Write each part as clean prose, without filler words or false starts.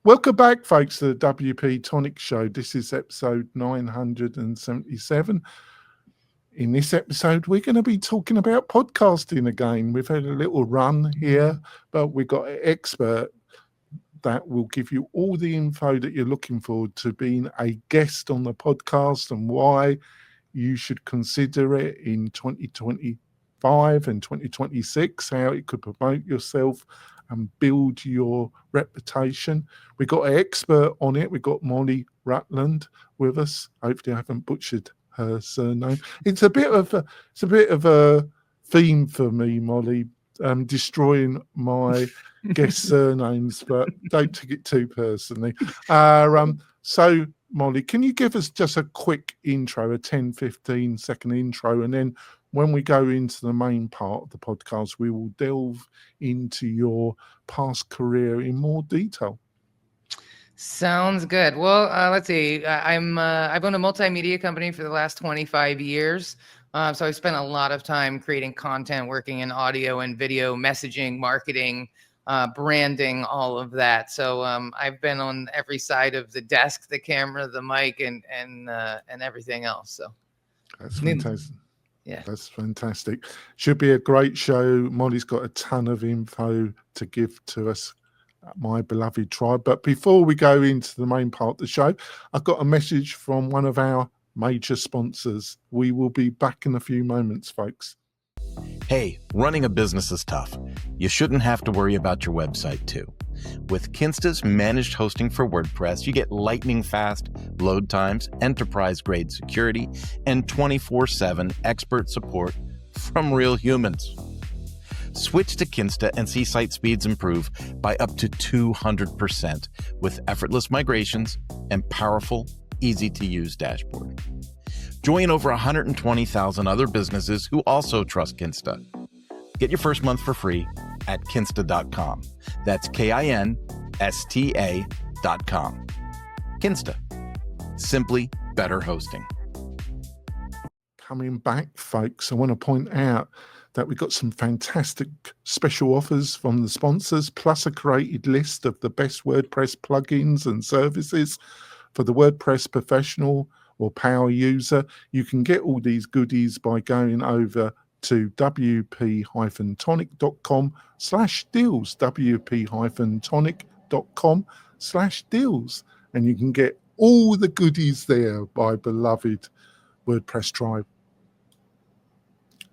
Welcome back, folks, to the WP-Tonic show. This is episode 977. In this episode, we're going to be talking about podcasting again. We've had a little run here, but we've got an expert that will give you all the info that you're looking for to being a guest on the podcast and why you should consider it in 2025 and 2026, how it could promote yourself and build your reputation. We got an expert on it. We got Molly Ruland with us. Hopefully, I haven't butchered her surname. It's a bit of a theme for me, Molly, destroying my guest surnames, but don't take it too personally. So, Molly, can you give us just a quick intro, a 10-15 second intro, and then when we go into the main part of the podcast, we will delve into your past career in more detail. Sounds good. Well, let's see. I've owned a multimedia company for the last 25 years. So I've spent a lot of time creating content, working in audio and video, messaging, marketing, branding, all of that. So I've been on every side of the desk, the camera, the mic, and everything else. So that's fantastic. Yeah, that's fantastic. Should be a great show. Molly's got a ton of info to give to us, my beloved tribe. But before we go into the main part of the show, I've got a message from one of our major sponsors. We will be back in a few moments, folks. Hey, running a business is tough. You shouldn't have to worry about your website too. With Kinsta's managed hosting for WordPress, you get lightning fast load times, enterprise-grade security, and 24/7 expert support from real humans. Switch to Kinsta and see site speeds improve by up to 200% with effortless migrations and powerful, easy-to-use dashboard. Join over 120,000 other businesses who also trust Kinsta. Get your first month for free at kinsta.com. That's KINSTA.com. Kinsta. Simply better hosting. Coming back, folks, I want to point out that we've got some fantastic special offers from the sponsors, plus a created list of the best WordPress plugins and services for the WordPress professional or power user. You can get all these goodies by going over to wp-tonic.com/deals, wp-tonic.com/deals, and you can get all the goodies there, my beloved WordPress tribe.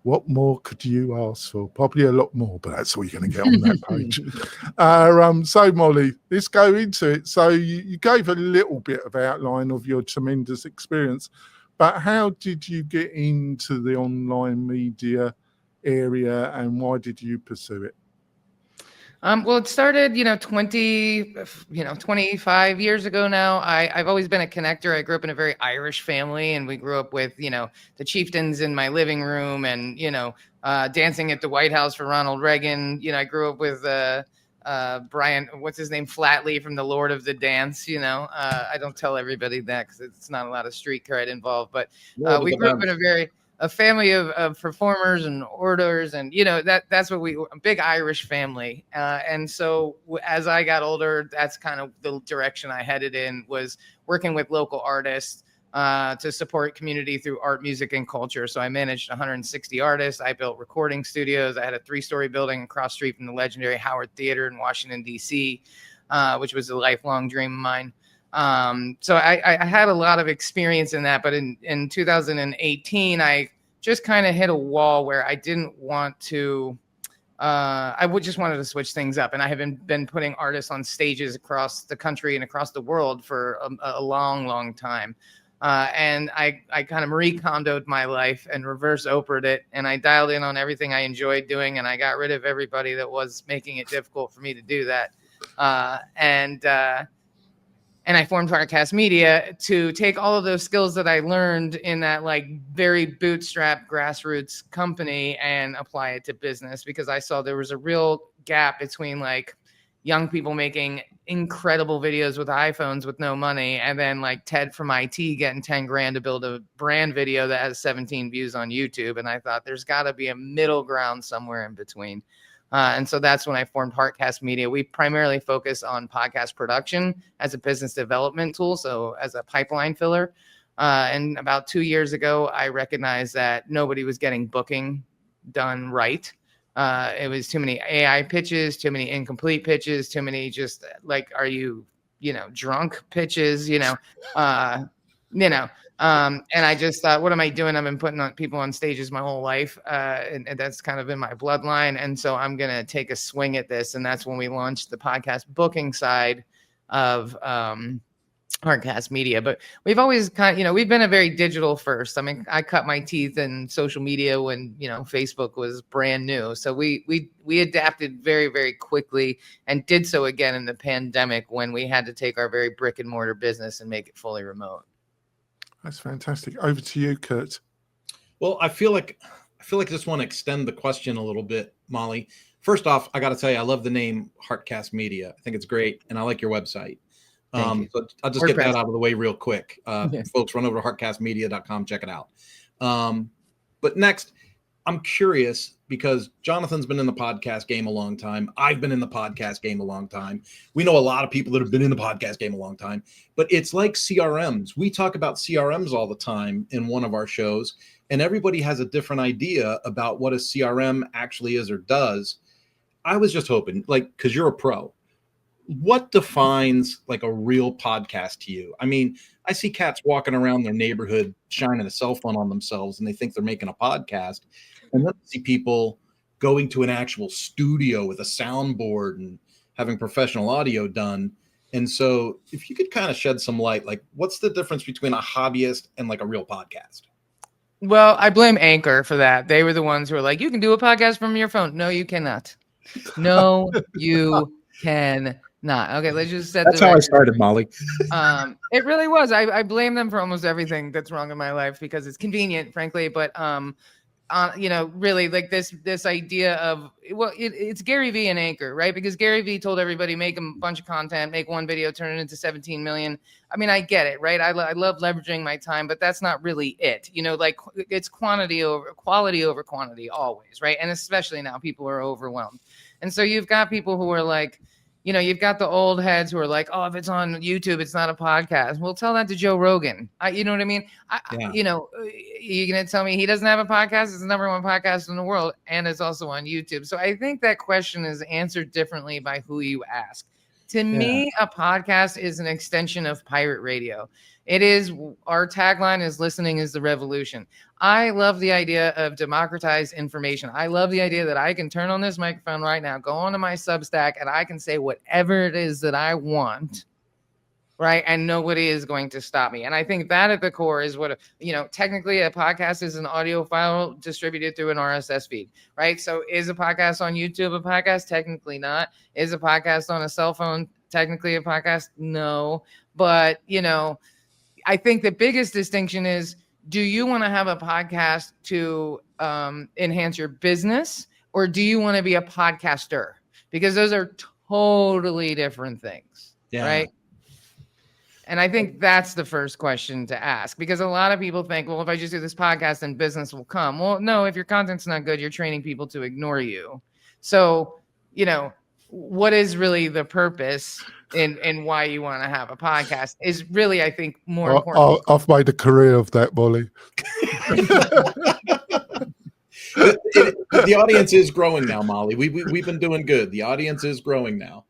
What more could you ask for? Probably a lot more, but that's all you're going to get on that page. So, Molly, let's go into it. So you gave a little bit of outline of your tremendous experience, but how did you get into the online media area and why did you pursue it? Well, it started, 25 years ago now. I've always been a connector. I grew up in a very Irish family, and we grew up with, the chieftains in my living room and, dancing at the White House for Ronald Reagan. I grew up with Brian, what's his name, Flatley from the Lord of the Dance. I don't tell everybody that because it's not a lot of street cred involved, but we grew up in a family of performers and orators, and that's what a big Irish family. And so as I got older, that's kind of the direction I headed in, was working with local artists to support community through art, music, and culture. So I managed 160 artists. I built recording studios. I had a 3-story building across the street from the legendary Howard Theater in Washington, D.C., which was a lifelong dream of mine. So I had a lot of experience in that, but in 2018, I just kind of hit a wall where I didn't want to, just wanted to switch things up. And I have been putting artists on stages across the country and across the world for a long, long time. And I kind of Marie Kondo'd my life and reverse Oprah'd it. And I dialed in on everything I enjoyed doing. And I got rid of everybody that was making it difficult for me to do that. And I formed HeartCastmedia to take all of those skills that I learned in that very bootstrap grassroots company and apply it to business, because I saw there was a real gap between young people making incredible videos with iPhones with no money, and then Ted from IT getting 10 grand to build a brand video that has 17 views on YouTube. And I thought there's got to be a middle ground somewhere in between. And so that's when I formed HeartCastmedia. We primarily focus on podcast production as a business development tool, so as a pipeline filler. And about 2 years ago, I recognized that nobody was getting booking done right. It was too many AI pitches, too many incomplete pitches, too many just like, are you, drunk pitches, and I just thought, what am I doing? I've been putting on people on stages my whole life. And that's kind of in my bloodline. And so I'm going to take a swing at this. And that's when we launched the podcast booking side of, HeartCastmedia. But we've always we've been a very digital first. I mean, I cut my teeth in social media when, Facebook was brand new. So we adapted very, very quickly and did so again in the pandemic when we had to take our very brick and mortar business and make it fully remote. That's fantastic. Over to you, Kurt. Well, I feel like I just want to extend the question a little bit, Molly. First off, I got to tell you, I love the name HeartCastmedia. I think it's great, and I like your website. So I'll just get that out of the way real quick. Folks, run over to heartcastmedia.com, check it out. But next, I'm curious because Jonathan's been in the podcast game a long time. I've been in the podcast game a long time. We know a lot of people that have been in the podcast game a long time, but it's like CRMs. We talk about CRMs all the time in one of our shows, and everybody has a different idea about what a CRM actually is or does. I was just hoping, because you're a pro, what defines like a real podcast to you? I mean, I see cats walking around their neighborhood shining a cell phone on themselves and they think they're making a podcast. And then I see people going to an actual studio with a soundboard and having professional audio done. And so if you could kind of shed some light, like what's the difference between a hobbyist and like a real podcast? Well, I blame Anchor for that. They were the ones who were like, you can do a podcast from your phone. No, you cannot. No, you can. Okay, let's just set that's how I started, Molly. It really was. I blame them for almost everything that's wrong in my life because it's convenient, frankly. But really, like this idea of it's Gary V and Anchor, right? Because Gary V told everybody make a bunch of content, make one video, turn it into 17 million. I mean, I get it, right? I love leveraging my time, but that's not really it. Like it's quality over quantity always, right? And especially now, people are overwhelmed, and so you've got people who are like. You've got the old heads who are like, oh, if it's on YouTube, it's not a podcast. Well, tell that to Joe Rogan. You know what I mean? You're going to tell me he doesn't have a podcast? It's the number one podcast in the world, and it's also on YouTube. So I think that question is answered differently by who you ask. To me, a podcast is an extension of pirate radio. It is, our tagline is listening is the revolution. I love the idea of democratized information. I love the idea that I can turn on this microphone right now, go onto my Substack, and I can say whatever it is that I want, right? And nobody is going to stop me. And I think that at the core is what, technically a podcast is an audio file distributed through an RSS feed, right? So is a podcast on YouTube a podcast? Technically not. Is a podcast on a cell phone technically a podcast? No. But, I think the biggest distinction is, do you want to have a podcast to enhance your business, or do you want to be a podcaster? Because those are totally different things, right? And I think that's the first question to ask, because a lot of people think, well, if I just do this podcast, then business will come. Well, no, if your content's not good, you're training people to ignore you. So, what is really the purpose in why you want to have a podcast is really, I think, more important. I've made a career of that, Molly. The audience is growing now, Molly. We've been doing good. The audience is growing now.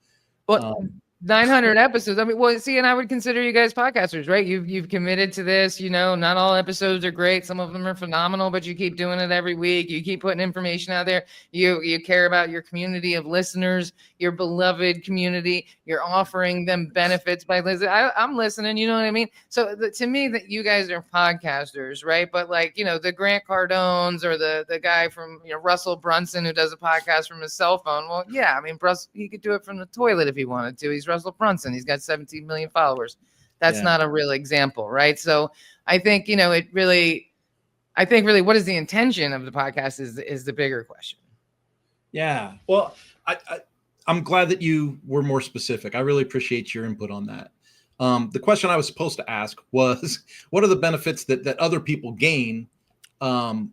Well, 900 episodes. I mean, well, see, and I would consider you guys podcasters, right? You've committed to this. Not all episodes are great. Some of them are phenomenal, but you keep doing it every week. You keep putting information out there. You care about your community of listeners, your beloved community. You're offering them benefits by listening. I'm listening. You know what I mean? So to me, that you guys are podcasters, right? But the Grant Cardones or the guy from Russell Brunson who does a podcast from his cell phone. Well, yeah, I mean, he could do it from the toilet if he wanted to. He's Russell Brunson. He's got 17 million followers. That's not a real example, right? So I think, what is the intention of the podcast is the bigger question. Yeah. Well, I'm glad that you were more specific. I really appreciate your input on that. The question I was supposed to ask was, what are the benefits that other people gain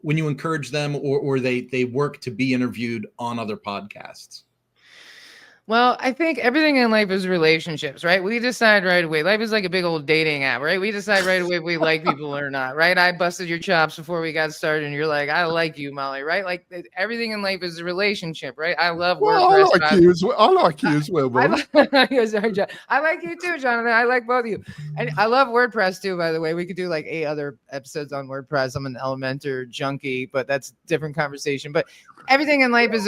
when you encourage them or they work to be interviewed on other podcasts? Well, I think everything in life is relationships, right? We decide right away. Life is like a big old dating app, right? We decide right away if we like people or not, right? I busted your chops before we got started, and you're like, I like you, Molly, right? Like everything in life is a relationship, right? I love Well, WordPress. I like you as well. I like you as well, Molly. I like you too, Jonathan. I like both of you. And I love WordPress too, by the way. We could do like 8 other episodes on WordPress. I'm an Elementor junkie, but that's a different conversation. But everything in life is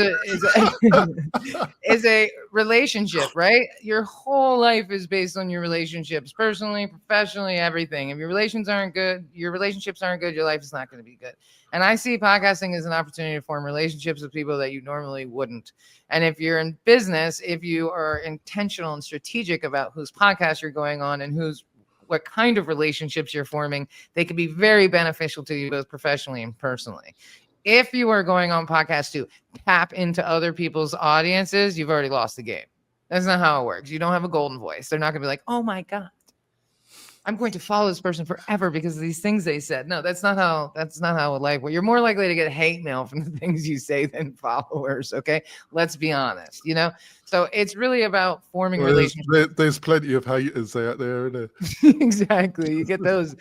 is a relationship, right? Your whole life is based on your relationships, personally, professionally, everything. If your relationships aren't good, your life is not going to be good. And I see podcasting as an opportunity to form relationships with people that you normally wouldn't. And if you're in business, if you are intentional and strategic about whose podcast you're going on and what kind of relationships you're forming, they can be very beneficial to you both professionally and personally. If you are going on podcasts to tap into other people's audiences, you've already lost the game. That's not how it works. You don't have a golden voice. They're not going to be like, oh my God, I'm going to follow this person forever because of these things they said. No, that's not how life works. You're more likely to get hate mail from the things you say than followers. Okay. Let's be honest, So it's really about forming relationships. There's plenty of haters out there, isn't there? Exactly. You get those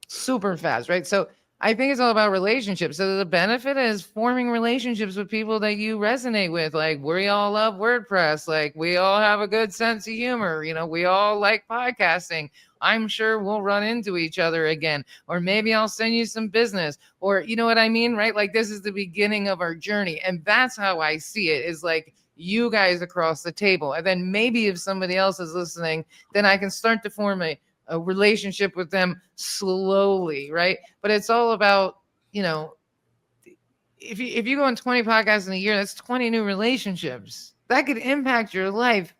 super fast, right? So I think it's all about relationships. So the benefit is forming relationships with people that you resonate with. Like we all love WordPress. Like we all have a good sense of humor. We all like podcasting. I'm sure we'll run into each other again, or maybe I'll send you some business, or you know what I mean, right? Like this is the beginning of our journey. And that's how I see it, is like you guys across the table. And then maybe if somebody else is listening, then I can start to form a relationship with them slowly, right? But it's all about, if you go on 20 podcasts in a year, that's 20 new relationships. That could impact your life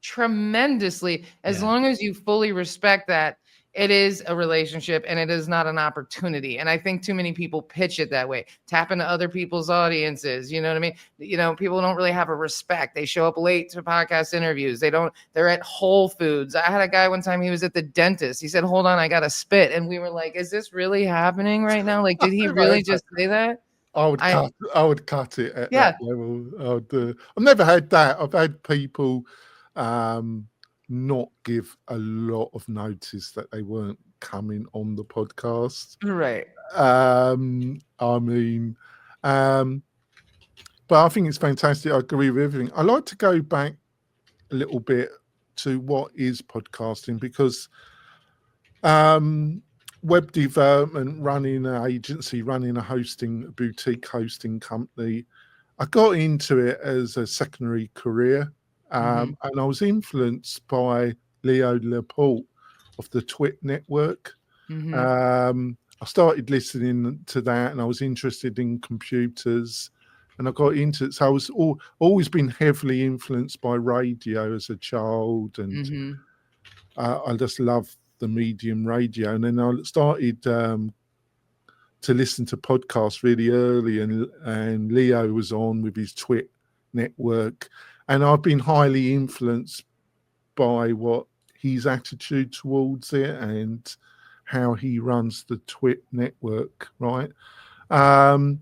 tremendously as long as you fully respect that it is a relationship and it is not an opportunity. And I think too many people pitch it that way. Tap into other people's audiences. You know what I mean? People don't really have a respect. They show up late to podcast interviews. They're at Whole Foods. I had a guy one time, he was at the dentist. He said, hold on, I got to spit. And we were like, is this really happening right now? Like, did he really just say that? I would cut it at that level. I've never had that. I've had people not give a lot of notice that they weren't coming on the podcast. Right. But I think it's fantastic. I agree with everything. I like to go back a little bit to what is podcasting, because web development, running an agency, running a boutique hosting company, I got into it as a secondary career. And I was influenced by Leo Laporte of the Twit network. I started listening to that, and I was interested in computers, and I got into it. So I was always been heavily influenced by radio as a child, and I just loved the medium radio. And then I started to listen to podcasts really early, and Leo was on with his Twit network. And I've been highly influenced by what his attitude towards it and how he runs the Twit network, right? But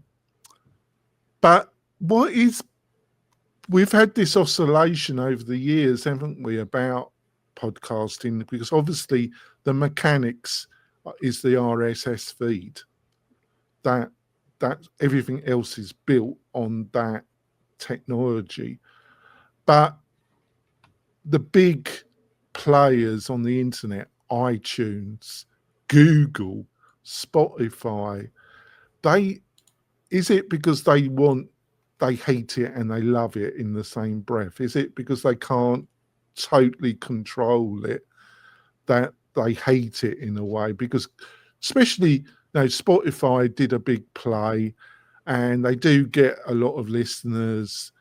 we've had this oscillation over the years, haven't we, about podcasting? Because obviously the mechanics is the RSS feed. That everything else is built on that technology. But the big players on the internet, iTunes, Google, Spotify, is it because they hate it and they love it in the same breath? Is it because they can't totally control it that they hate it in a way? Because especially Spotify did a big play and they do get a lot of listeners,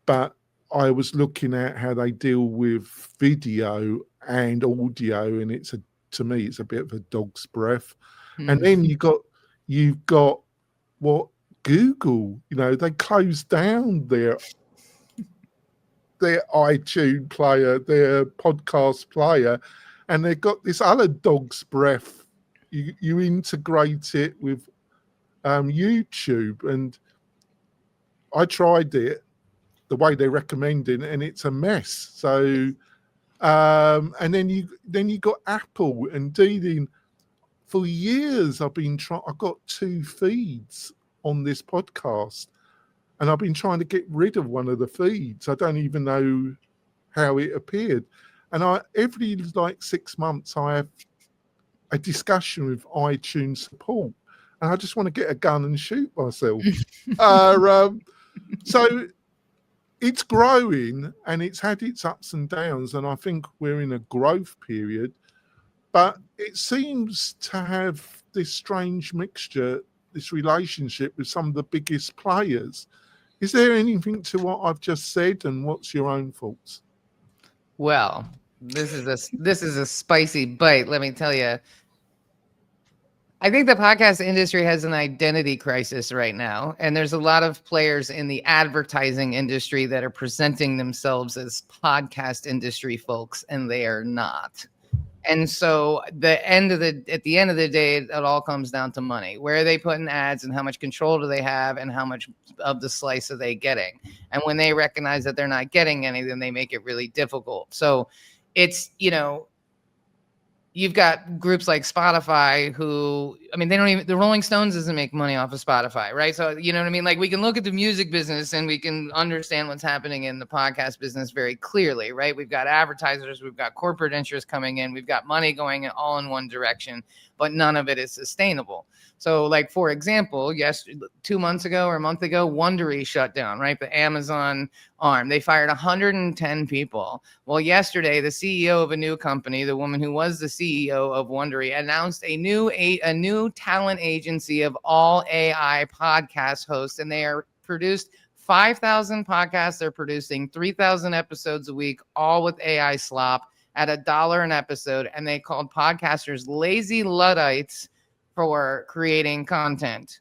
but I was looking at how they deal with video and audio, and to me it's a bit of a dog's breath. And then you've got what Google, they closed down their iTunes player, their podcast player, and they've got this other dog's breath. You integrate it with YouTube, and I tried it the way they recommended, and it's a mess. So, and then you got Apple, and dealing for years. I've got 2 feeds on this podcast, and I've been trying to get rid of one of the feeds. I don't even know how it appeared. And every like 6 months, I have a discussion with iTunes support, and I just want to get a gun and shoot myself. So it's growing, and it's had its ups and downs, and I think we're in a growth period. But it seems to have this strange mixture, this relationship with some of the biggest players. Is there anything to what I've just said, and what's your own thoughts? Well, this is a spicy bite, let me tell you. I think the podcast industry has an identity crisis right now, and there's a lot of players in the advertising industry that are presenting themselves as podcast industry folks, and they are not. And so at the end of the day, it all comes down to money. Where are they putting ads, and how much control do they have, and how much of the slice are they getting? And when they recognize that they're not getting any, then they make it really difficult. So it's, you've got groups like Spotify who, the Rolling Stones doesn't make money off of Spotify, right? So, you know what I mean? Like, we can look at the music business and we can understand what's happening in the podcast business very clearly, right? We've got advertisers, we've got corporate interests coming in, we've got money going all in one direction, but none of it is sustainable. So, like, for example, 2 months ago or a month ago, Wondery shut down, right? The Amazon arm. They fired 110 people. Well, yesterday, the CEO of a new company, the woman who was the CEO of Wondery, announced a new talent agency of all AI podcast hosts, and they are produced 5,000 podcasts. They're producing 3,000 episodes a week, all with AI slop at $1 an episode, and they called podcasters lazy Luddites for creating content.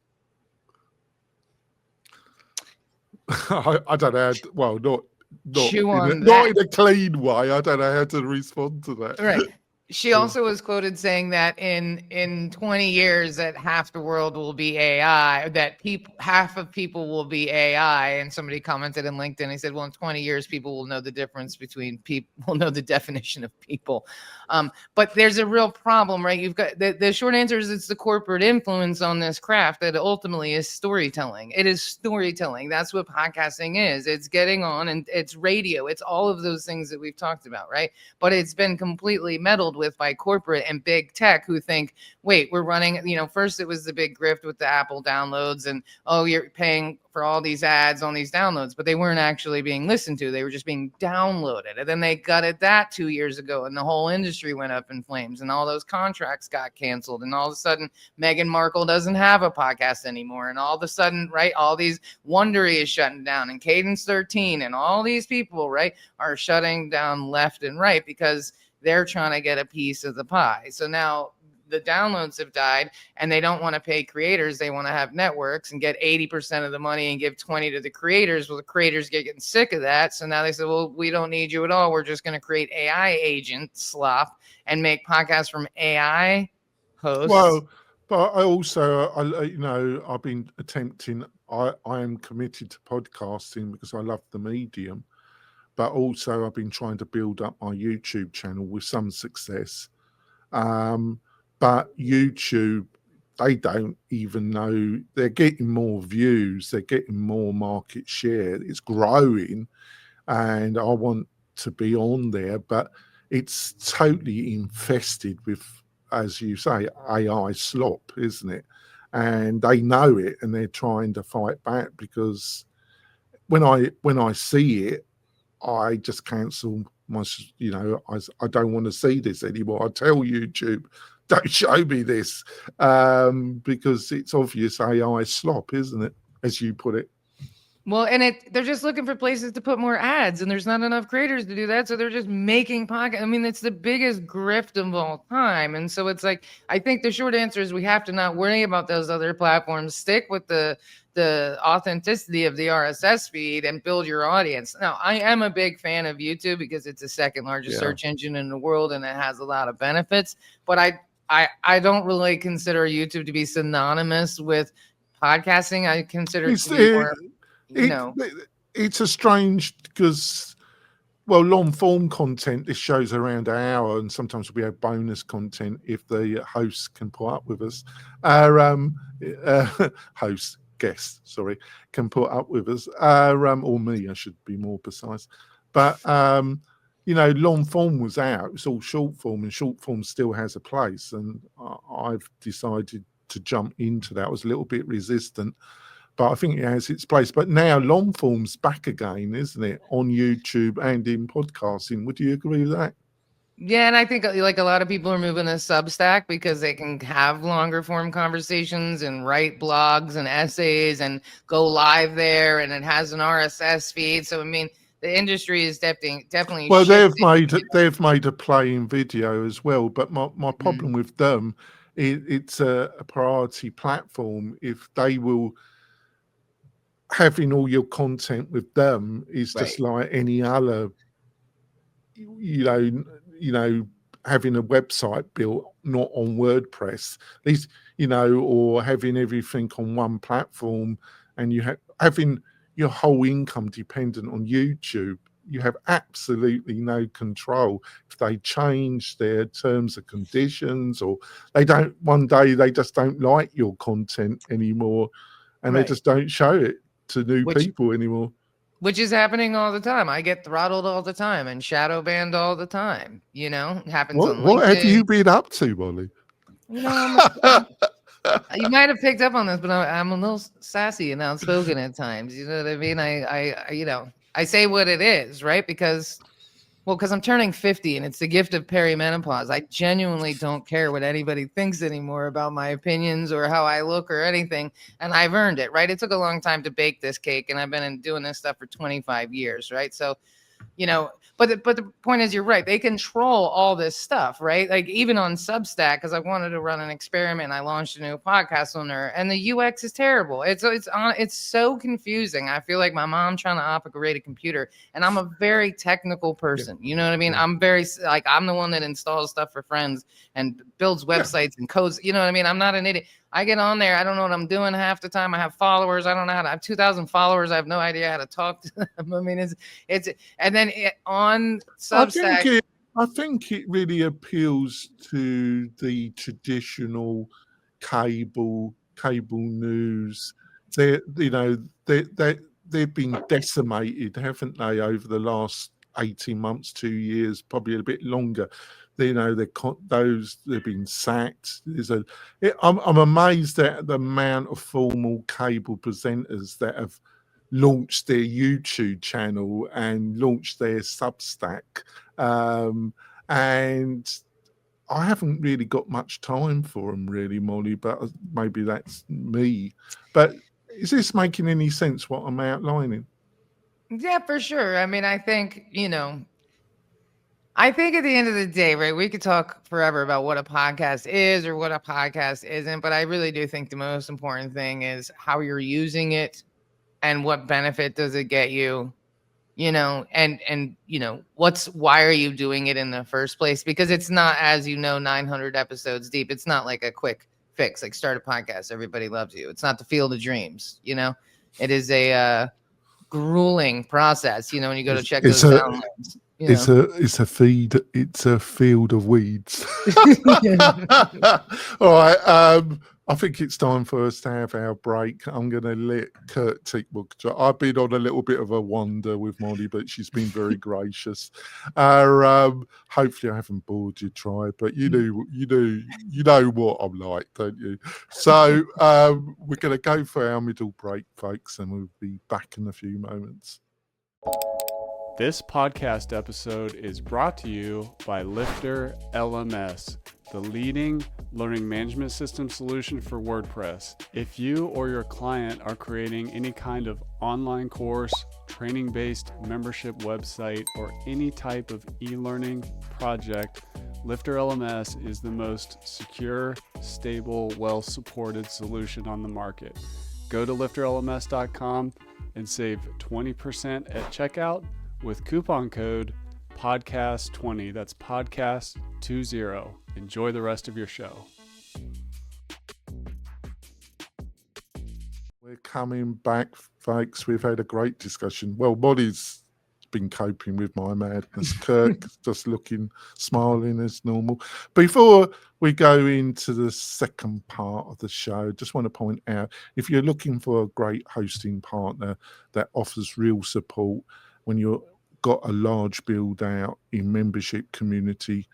I don't know. Well, not in a clean way. I don't know how to respond to that. Right. She also was quoted saying that in 20 years that half the world will be AI, that half of people will be AI. And somebody commented in LinkedIn, he said, well, in 20 years, people will know the difference between people, will know the definition of people. But there's a real problem, right? You've got the short answer is it's the corporate influence on this craft that ultimately is storytelling. It is storytelling. That's what podcasting is. It's getting on, and it's radio. It's all of those things that we've talked about, right? But it's been completely meddled with by corporate and big tech, who think, wait, we're running, first it was the big grift with the Apple downloads, and you're paying for all these ads on these downloads, but they weren't actually being listened to. They were just being downloaded. And then they gutted that 2 years ago, and the whole industry went up in flames, and all those contracts got canceled. And all of a sudden, Meghan Markle doesn't have a podcast anymore. And all of a sudden, right, all these Wondery is shutting down, and Cadence 13 and all these people, right, are shutting down left and right because they're trying to get a piece of the pie. So now the downloads have died, and they don't want to pay creators. They want to have networks and get 80% of the money and give 20 to the creators. Well, the creators get getting sick of that. So now they say, well, we don't need you at all. We're just going to create AI agent slop and make podcasts from AI hosts. Well, but I also, I've been attempting, I am committed to podcasting because I love the medium, but also I've been trying to build up my YouTube channel with some success. But YouTube, they don't even know. They're getting more views. They're getting more market share. It's growing, and I want to be on there, but it's totally infested with, as you say, AI slop, isn't it? And they know it, and they're trying to fight back, because when I see it, I just cancel my, I don't want to see this anymore. I tell YouTube, don't show me this, because it's obvious AI slop, isn't it? As you put it. Well, and they're just looking for places to put more ads, and there's not enough creators to do that. So they're just making podcasts. I mean, it's the biggest grift of all time. And so it's like, I think the short answer is we have to not worry about those other platforms. Stick with the authenticity of the RSS feed and build your audience. Now, I am a big fan of YouTube because it's the second largest search engine in the world, and it has a lot of benefits. But I don't really consider YouTube to be synonymous with podcasting, I consider It's, to be more, it's a strange, because, well, long form content, this show's around an hour, and sometimes we have bonus content if the hosts can put up with us. Our host, guest, sorry, can put up with us, or me, I should be more precise. But long form was out. It's all short form, and short form still has a place. And I've decided to jump into that. I was a little bit resistant, but I think it has its place. But now long form's back again, isn't it? On YouTube and in podcasting. Would you agree with that? Yeah, and I think like a lot of people are moving to Substack because they can have longer form conversations and write blogs and essays and go live there, and it has an RSS feed. So I mean, the industry is definitely. Well, shifting. they've made a playing video as well, but my problem with them, it's a priority platform. If they will, having all your content with them is just like any other, having a website built not on WordPress, at least, or having everything on one platform, and having your whole income dependent on YouTube. You have absolutely no control. If they change their terms and conditions, or one day they just don't like your content anymore, and they just don't show it to new people anymore. Which is happening all the time. I get throttled all the time and shadow banned all the time. It happens on LinkedIn. What have you been up to, Molly? You might have picked up on this, but I'm a little sassy and outspoken at times. You know what I mean? I say what it is, right? Because I'm turning 50, and it's the gift of perimenopause. I genuinely don't care what anybody thinks anymore about my opinions or how I look or anything. And I've earned it, right? It took a long time to bake this cake, and I've been doing this stuff for 25 years, right? So, but the point is, you're right. They control all this stuff, right? Like even on Substack, because I wanted to run an experiment, I launched a new podcast on there, and the UX is terrible. It's so confusing. I feel like my mom trying to operate a computer, and I'm a very technical person. You know what I mean? I'm very I'm the one that installs stuff for friends and builds websites and codes. You know what I mean? I'm not an idiot. I get on there. I don't know what I'm doing half the time. I have followers. I don't know how to. I have 2,000 followers. I have no idea how to talk to them. I mean, it's and then on Substack. I think it really appeals to the traditional cable news. They've been decimated, haven't they, over the last 18 months, 2 years, probably a bit longer. They've been sacked. I'm amazed at the amount of formal cable presenters that have launched their YouTube channel and launched their Substack, and I haven't really got much time for them, really, Molly. But maybe that's me. But is this making any sense? What I'm outlining? Yeah, for sure. I mean, I think I think at the end of the day, right, we could talk forever about what a podcast is or what a podcast isn't, but I really do think the most important thing is how you're using it and what benefit does it get you, and why are you doing it in the first place? Because it's not, as 900 episodes deep. It's not like a quick fix, like start a podcast, everybody loves you. It's not the field of dreams, it is a grueling process, when you go to check those downloads. It's a field of weeds. All right. I think it's time for us to have our break. I'm going to let Kurt Tickbook. I've been on a little bit of a wander with Molly, but she's been very gracious. Hopefully I haven't bored you, Tri, but you know what I'm like, don't you? So we're going to go for our middle break, folks, and we'll be back in a few moments. This podcast episode is brought to you by Lifter LMS, the leading learning management system solution for WordPress. If you or your client are creating any kind of online course, training-based membership website, or any type of e-learning project, Lifter LMS is the most secure, stable, well-supported solution on the market. Go to lifterlms.com and save 20% at checkout with coupon code podcast20. That's podcast20. Enjoy the rest of your show. We're coming back, folks. We've had a great discussion. Well, Molly's been coping with my madness. Kirk's just looking, smiling as normal. Before we go into the second part of the show, just want to point out, if you're looking for a great hosting partner that offers real support when you've got a large build out in membership community,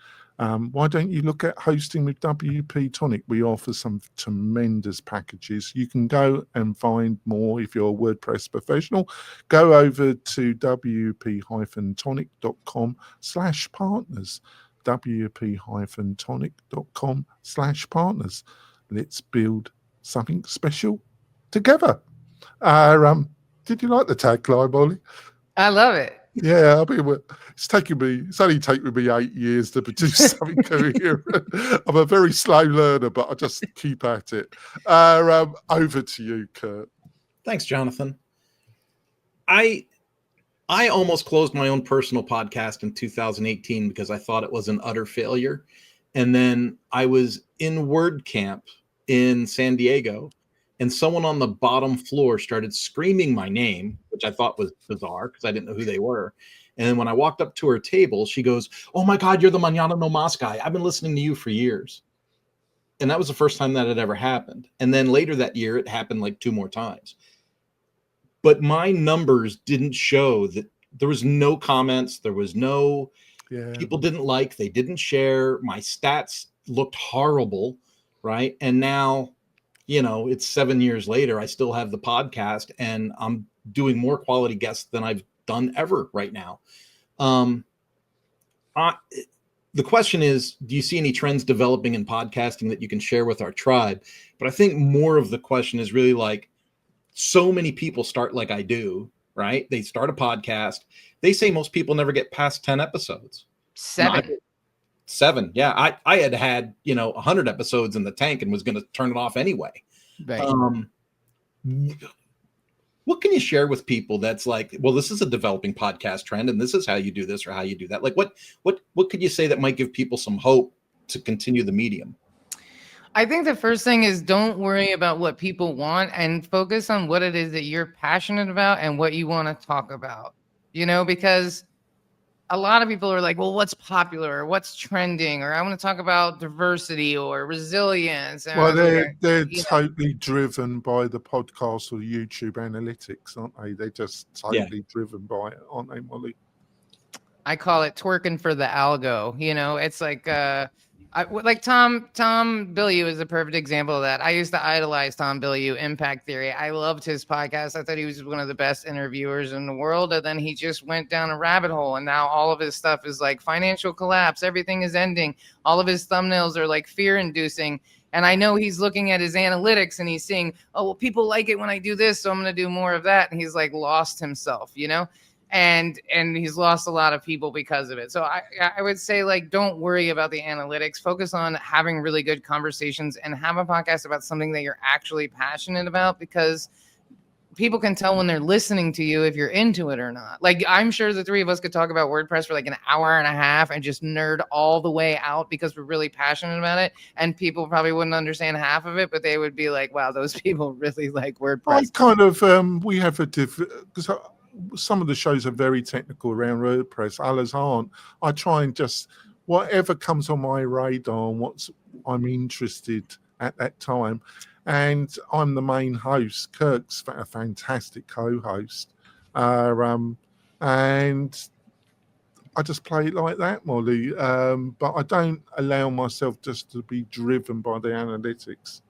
why don't you look at hosting with WP-Tonic? We offer some tremendous packages. You can go and find more if you're a WordPress professional. Go over to wp-tonic.com/partners. wp-tonic.com/partners. Let's build something special together. Did you like the tagline, Molly? I love it. Yeah, I mean, it's only taken me 8 years to produce something coherent. I'm a very slow learner, but I just keep at it. Over to you, Kurt. Thanks, Jonathan. I almost closed my own personal podcast in 2018 because I thought it was an utter failure. And then I was in WordCamp in San Diego, and someone on the bottom floor started screaming my name, which I thought was bizarre because I didn't know who they were. And then when I walked up to her table, she goes, "Oh my God, you're the Mañana No Mas guy. I've been listening to you for years." And that was the first time that had ever happened. And then later that year, it happened like 2 more times. But my numbers didn't show that. There was no comments. There was no people didn't like, they didn't share. My stats looked horrible, right? And now, it's 7 years later. I still have the podcast, and I'm doing more quality guests than I've done ever right now. The question is, do you see any trends developing in podcasting that you can share with our tribe? But I think more of the question is really like, so many people start like I do, right? They start a podcast. They say most people never get past 10 episodes. 7. 7. Yeah. I had 100 episodes in the tank and was going to turn it off anyway. Right. What can you share with people that's like, well, this is a developing podcast trend and this is how you do this or how you do that? Like what could you say that might give people some hope to continue the medium? I think the first thing is don't worry about what people want and focus on what it is that you're passionate about and what you want to talk about, because a lot of people are like, well, what's popular or what's trending, or I want to talk about diversity or resilience. Well, they're totally driven by the podcast or YouTube analytics, aren't they? They're just totally driven by it, aren't they, Molly? I call it twerking for the algo. It's like, like Tom Bilyeu is a perfect example of that. I used to idolize Tom Bilyeu, Impact Theory. I loved his podcast. I thought he was one of the best interviewers in the world. And then he just went down a rabbit hole. And now all of his stuff is like financial collapse. Everything is ending. All of his thumbnails are like fear inducing. And I know he's looking at his analytics and he's seeing, oh, well, people like it when I do this, so I'm going to do more of that. And he's like lost himself, and he's lost a lot of people because of it. So I would say, like, don't worry about the analytics. Focus on having really good conversations and have a podcast about something that you're actually passionate about, because people can tell when they're listening to you if you're into it or not. Like, I'm sure the three of us could talk about WordPress for like an hour and a half and just nerd all the way out because we're really passionate about it. And people probably wouldn't understand half of it, but they would be like, wow, those people really like WordPress. I kind of, we have a because some of the shows are very technical around WordPress, others aren't. I try and just, whatever comes on my radar and what I'm interested at that time. And I'm the main host. Kirk's a fantastic co-host. And I just play it like that, Molly. But I don't allow myself just to be driven by the analytics.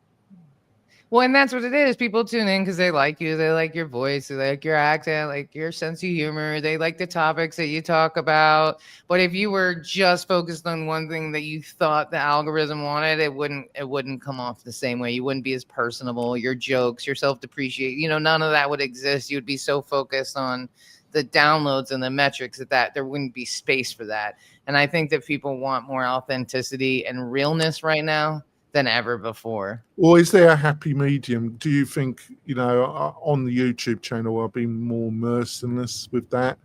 Well, and that's what it is. People tune in because they like you. They like your voice. They like your accent, like your sense of humor. They like the topics that you talk about. But if you were just focused on one thing that you thought the algorithm wanted, it wouldn't come off the same way. You wouldn't be as personable. Your jokes, your self-depreciate, none of that would exist. You'd be so focused on the downloads and the metrics that there wouldn't be space for that. And I think that people want more authenticity and realness right now than ever before. Well, is there a happy medium? Do you think, on the YouTube channel, I've been more merciless with that,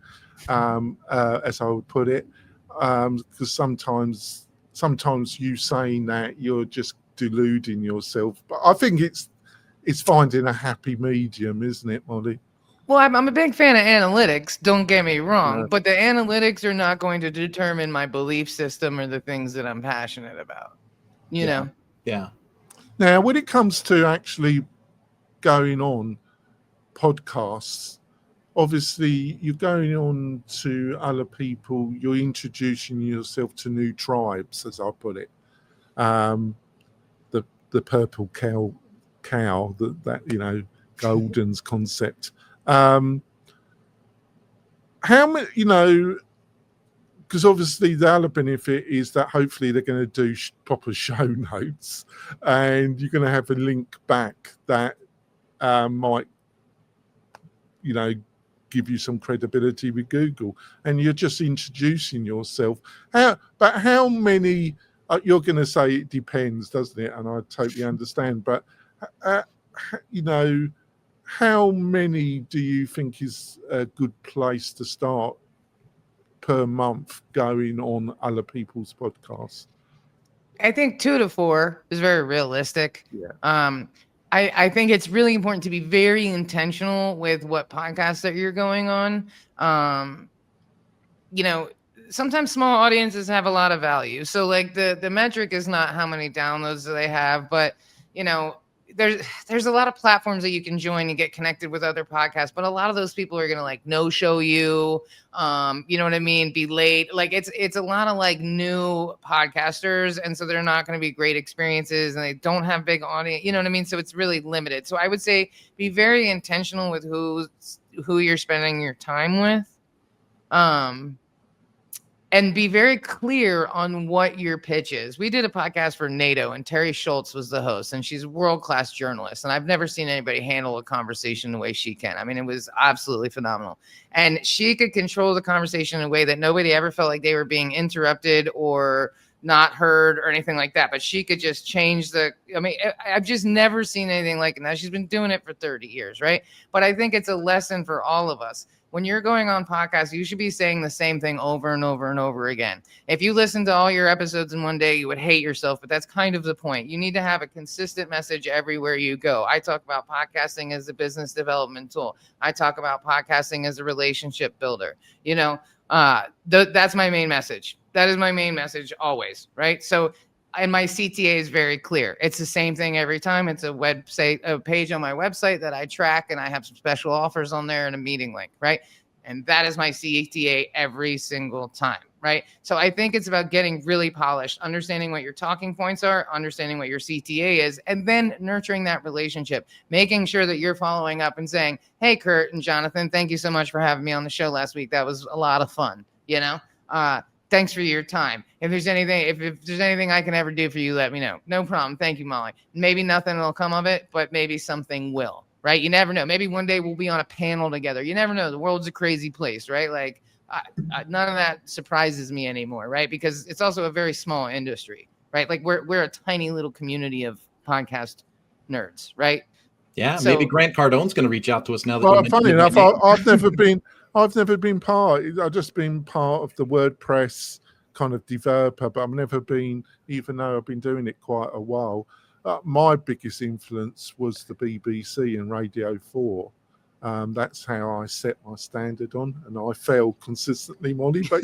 as I would put it, because sometimes you saying that you're just deluding yourself. But I think it's finding a happy medium, isn't it, Molly? Well, I'm a big fan of analytics, don't get me wrong, Yeah. but the analytics are not going to determine my belief system or the things that I'm passionate about, you know? Yeah. Now, when it comes to actually going on podcasts, obviously you're going on to other people, you're introducing yourself to new tribes, as I put it. The purple cow that you know, Golden's concept. How many, you know, because obviously the other benefit is that hopefully they're going to do proper show notes, and you're going to have a link back that might, you know, give you some credibility with Google, and you're just introducing yourself. But how many? You're going to say it depends, doesn't it? And I totally understand. But you know, how many do you think is a good place to start per month going on other people's podcasts? I think 2 to 4 is very realistic. Yeah. I think it's really important to be very intentional with what podcasts that you're going on. You know, sometimes small audiences have a lot of value. So like the metric is not how many downloads they have, but you know, there's a lot of platforms that you can join and get connected with other podcasts, but a lot of those people are gonna like no show you, you know what I mean, be late. Like it's a lot of like new podcasters, and so they're not gonna be great experiences, and they don't have big audience, you know what I mean? So it's really limited. So I would say be very intentional with who you're spending your time with. And be very clear on what your pitch is. We did a podcast for NATO, and Terry Schultz was the host, and she's a world-class journalist. And I've never seen anybody handle a conversation the way she can. I mean, it was absolutely phenomenal. And she could control the conversation in a way that nobody ever felt like they were being interrupted or not heard or anything like that. But she could just change I mean, I've just never seen anything like it. Now, she's been doing it for 30 years, right? But I think it's a lesson for all of us. When you're going on podcasts, you should be saying the same thing over and over and over again. If you listen to all your episodes in one day, you would hate yourself, but that's kind of the point. You need to have a consistent message everywhere you go. I talk about podcasting as a business development tool. I talk about podcasting as a relationship builder. You know, that's my main message. That is my main message always, right? So, and my CTA is very clear. It's the same thing every time. It's a page on my website that I track, and I have some special offers on there and a meeting link, right? And that is my CTA every single time, right? So I think it's about getting really polished, understanding what your talking points are, understanding what your CTA is, and then nurturing that relationship, making sure that you're following up and saying, hey, Kurt and Jonathan, thank you so much for having me on the show last week. That was a lot of fun, you know? Thanks for your time. If there's anything I can ever do for you, let me know. No problem. Thank you, Molly. Maybe nothing will come of it, but maybe something will, right? You never know. Maybe one day we'll be on a panel together. You never know. The world's a crazy place, right? Like none of that surprises me anymore, right? Because it's also a very small industry, right? Like we're a tiny little community of podcast nerds, right? Yeah, So, maybe Grant Cardone's going to reach out to us now that Well, you funny mentioned enough, I've never been part. I've just been part of the WordPress kind of developer, but I've never been, even though I've been doing it quite a while. My biggest influence was the BBC and Radio 4. That's how I set my standard on, and I failed consistently, Molly. But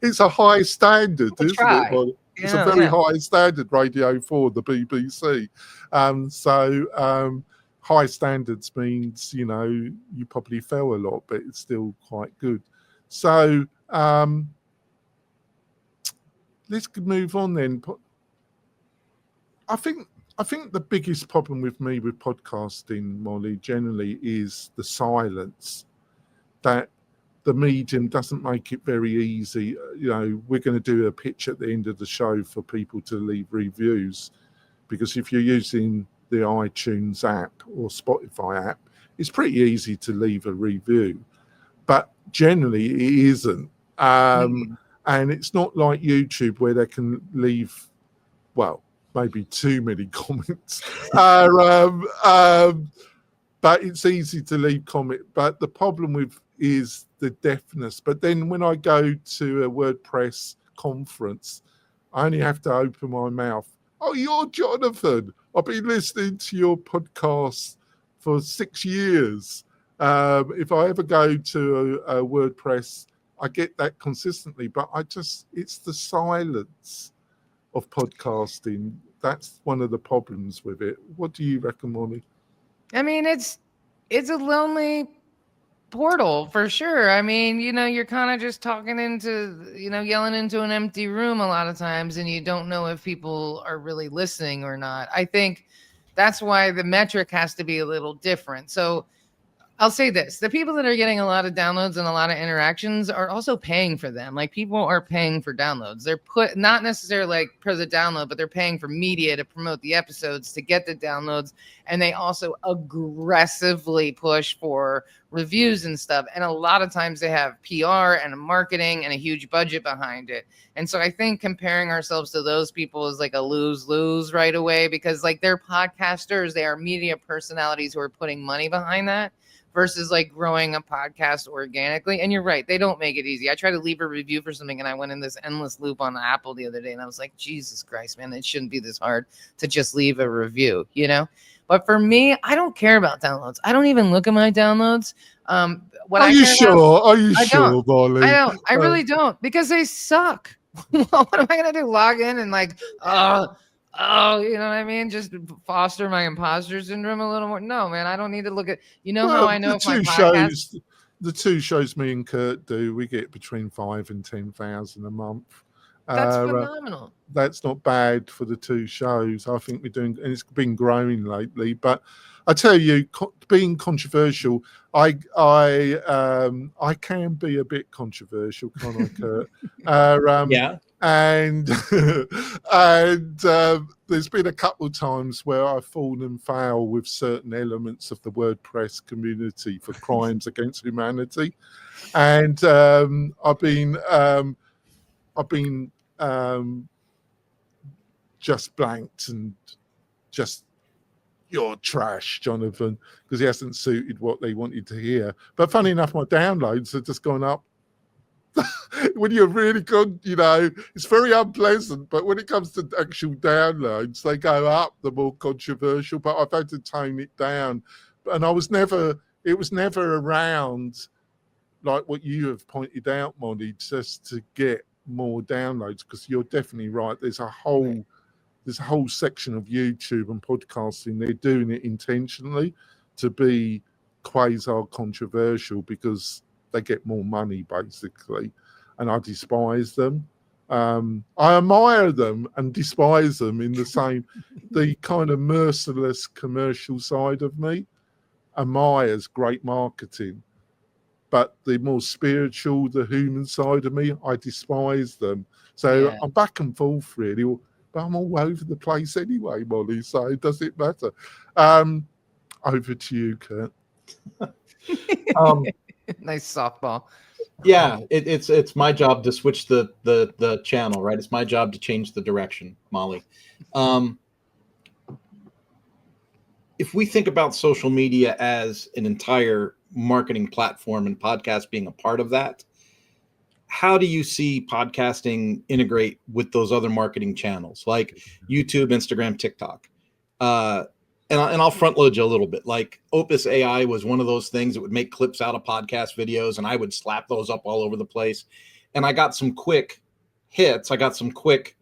it's a high standard, isn't it, Molly? It's a very high standard, Radio 4, the BBC. High standards means, you know, you probably fail a lot, but it's still quite good. So let's move on then. I think the biggest problem with me with podcasting, Molly, generally is the silence. That the medium doesn't make it very easy. You know, we're going to do a pitch at the end of the show for people to leave reviews, because if you're using the iTunes app or Spotify app, it's pretty easy to leave a review, but generally it isn't. And it's not like YouTube where they can leave, well, maybe too many comments. But it's easy to leave comment. But the problem is the deafness. But then when I go to a WordPress conference, I only have to open my mouth Oh, you're Jonathan. I've been listening to your podcast for 6 years. If I ever go to a WordPress, I get that consistently, but it's the silence of podcasting. That's one of the problems with it. What do you reckon, Molly? I mean, it's a lonely portal for sure. I mean, you're kind of just talking into, yelling into an empty room a lot of times, and you don't know if people are really listening or not. I think that's why the metric has to be a little different. So I'll say this: the people that are getting a lot of downloads and a lot of interactions are also paying for them. Like, people are paying for downloads. They're not necessarily like per the download, but they're paying for media to promote the episodes to get the downloads. And they also aggressively push for reviews and stuff. And a lot of times they have PR and marketing and a huge budget behind it. And so I think comparing ourselves to those people is like a lose-lose right away, because like, they're podcasters, they are media personalities who are putting money behind that, versus like growing a podcast organically. And you're right, they don't make it easy. I tried to leave a review for something and I went in this endless loop on Apple the other day, and I was like, Jesus Christ, man, it shouldn't be this hard to just leave a review, But for me, I don't care about downloads. I don't even look at my downloads. Are you sure, Molly? I don't. I really don't, because they suck. What am I gonna do? Log in and like, you know what I mean? Just foster my imposter syndrome a little more. No, man, I don't need to look at. How I know if my podcast. The two shows me and Kurt do, we get between 5,000 and 10,000 a month. That's phenomenal. That's not bad for the two shows. I think we're doing, and it's been growing lately. But I tell you, being controversial, I can be a bit controversial, can't I, Kurt? Yeah. And there's been a couple of times where I've fallen foul with certain elements of the WordPress community for crimes against humanity, and I've been just blanked and just, you're trash, Jonathan, because he hasn't suited what they wanted to hear. But funny enough, my downloads have just gone up. When you're really good, it's very unpleasant, but when it comes to actual downloads, they go up the more controversial, but I've had to tone it down. And it was never around like what you have pointed out, Molly, just to get more downloads, because you're definitely right. There's a whole section of YouTube and podcasting. They're doing it intentionally to be quasi-controversial because they get more money, basically. And I despise them. I admire them and despise them in the kind of merciless commercial side of me admires great marketing. But the more spiritual, the human side of me, I despise them. So I'm back and forth, really. But I'm all over the place anyway, Molly, so does it matter? Over to you, Kurt. Nice softball. Yeah, it's my job to switch the channel, right? It's my job to change the direction, Molly. If we think about social media as an entire marketing platform and podcast being a part of that, how do you see podcasting integrate with those other marketing channels like YouTube, Instagram, TikTok? And I'll front load you a little bit. Like Opus AI was one of those things that would make clips out of podcast videos, and I would slap those up all over the place. And I got some quick hits. I got some quick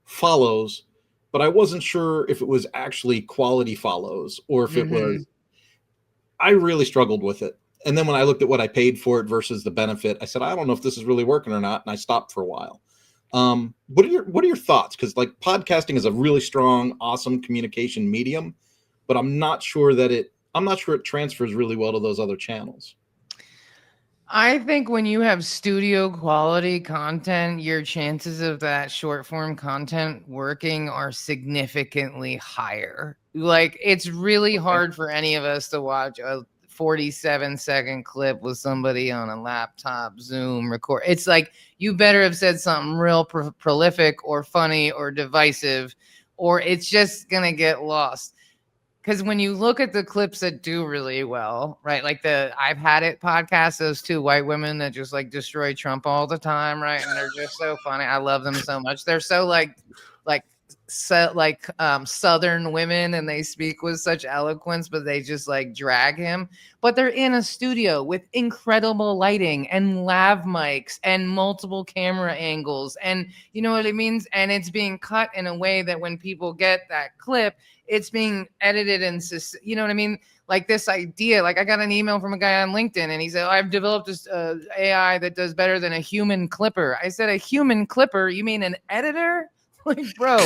follows, but I wasn't sure if it was actually quality follows or if it was. I really struggled with it. And then when I looked at what I paid for it versus the benefit, I said, I don't know if this is really working or not. And I stopped for a while. What are your thoughts? Because like podcasting is a really strong, awesome communication medium, but I'm not sure it transfers really well to those other channels. I think when you have studio quality content, your chances of that short form content working are significantly higher. Like, it's really hard for any of us to watch a 47-second clip with somebody on a laptop, Zoom record. It's like, you better have said something real prolific or funny or divisive, or it's just going to get lost. Because when you look at the clips that do really well, right? Like the I've Had It podcast, those two white women that just like destroy Trump all the time, right? And they're just so funny. I love them so much. They're so like Southern women, and they speak with such eloquence, but they just like drag him. But they're in a studio with incredible lighting and lav mics and multiple camera angles, and you know what it means. And it's being cut in a way that when people get that clip, it's being edited and you know what I mean. Like this idea, like I got an email from a guy on LinkedIn and he said, I've developed this AI that does better than a human clipper. I said, a human clipper? You mean an editor? Like, bro,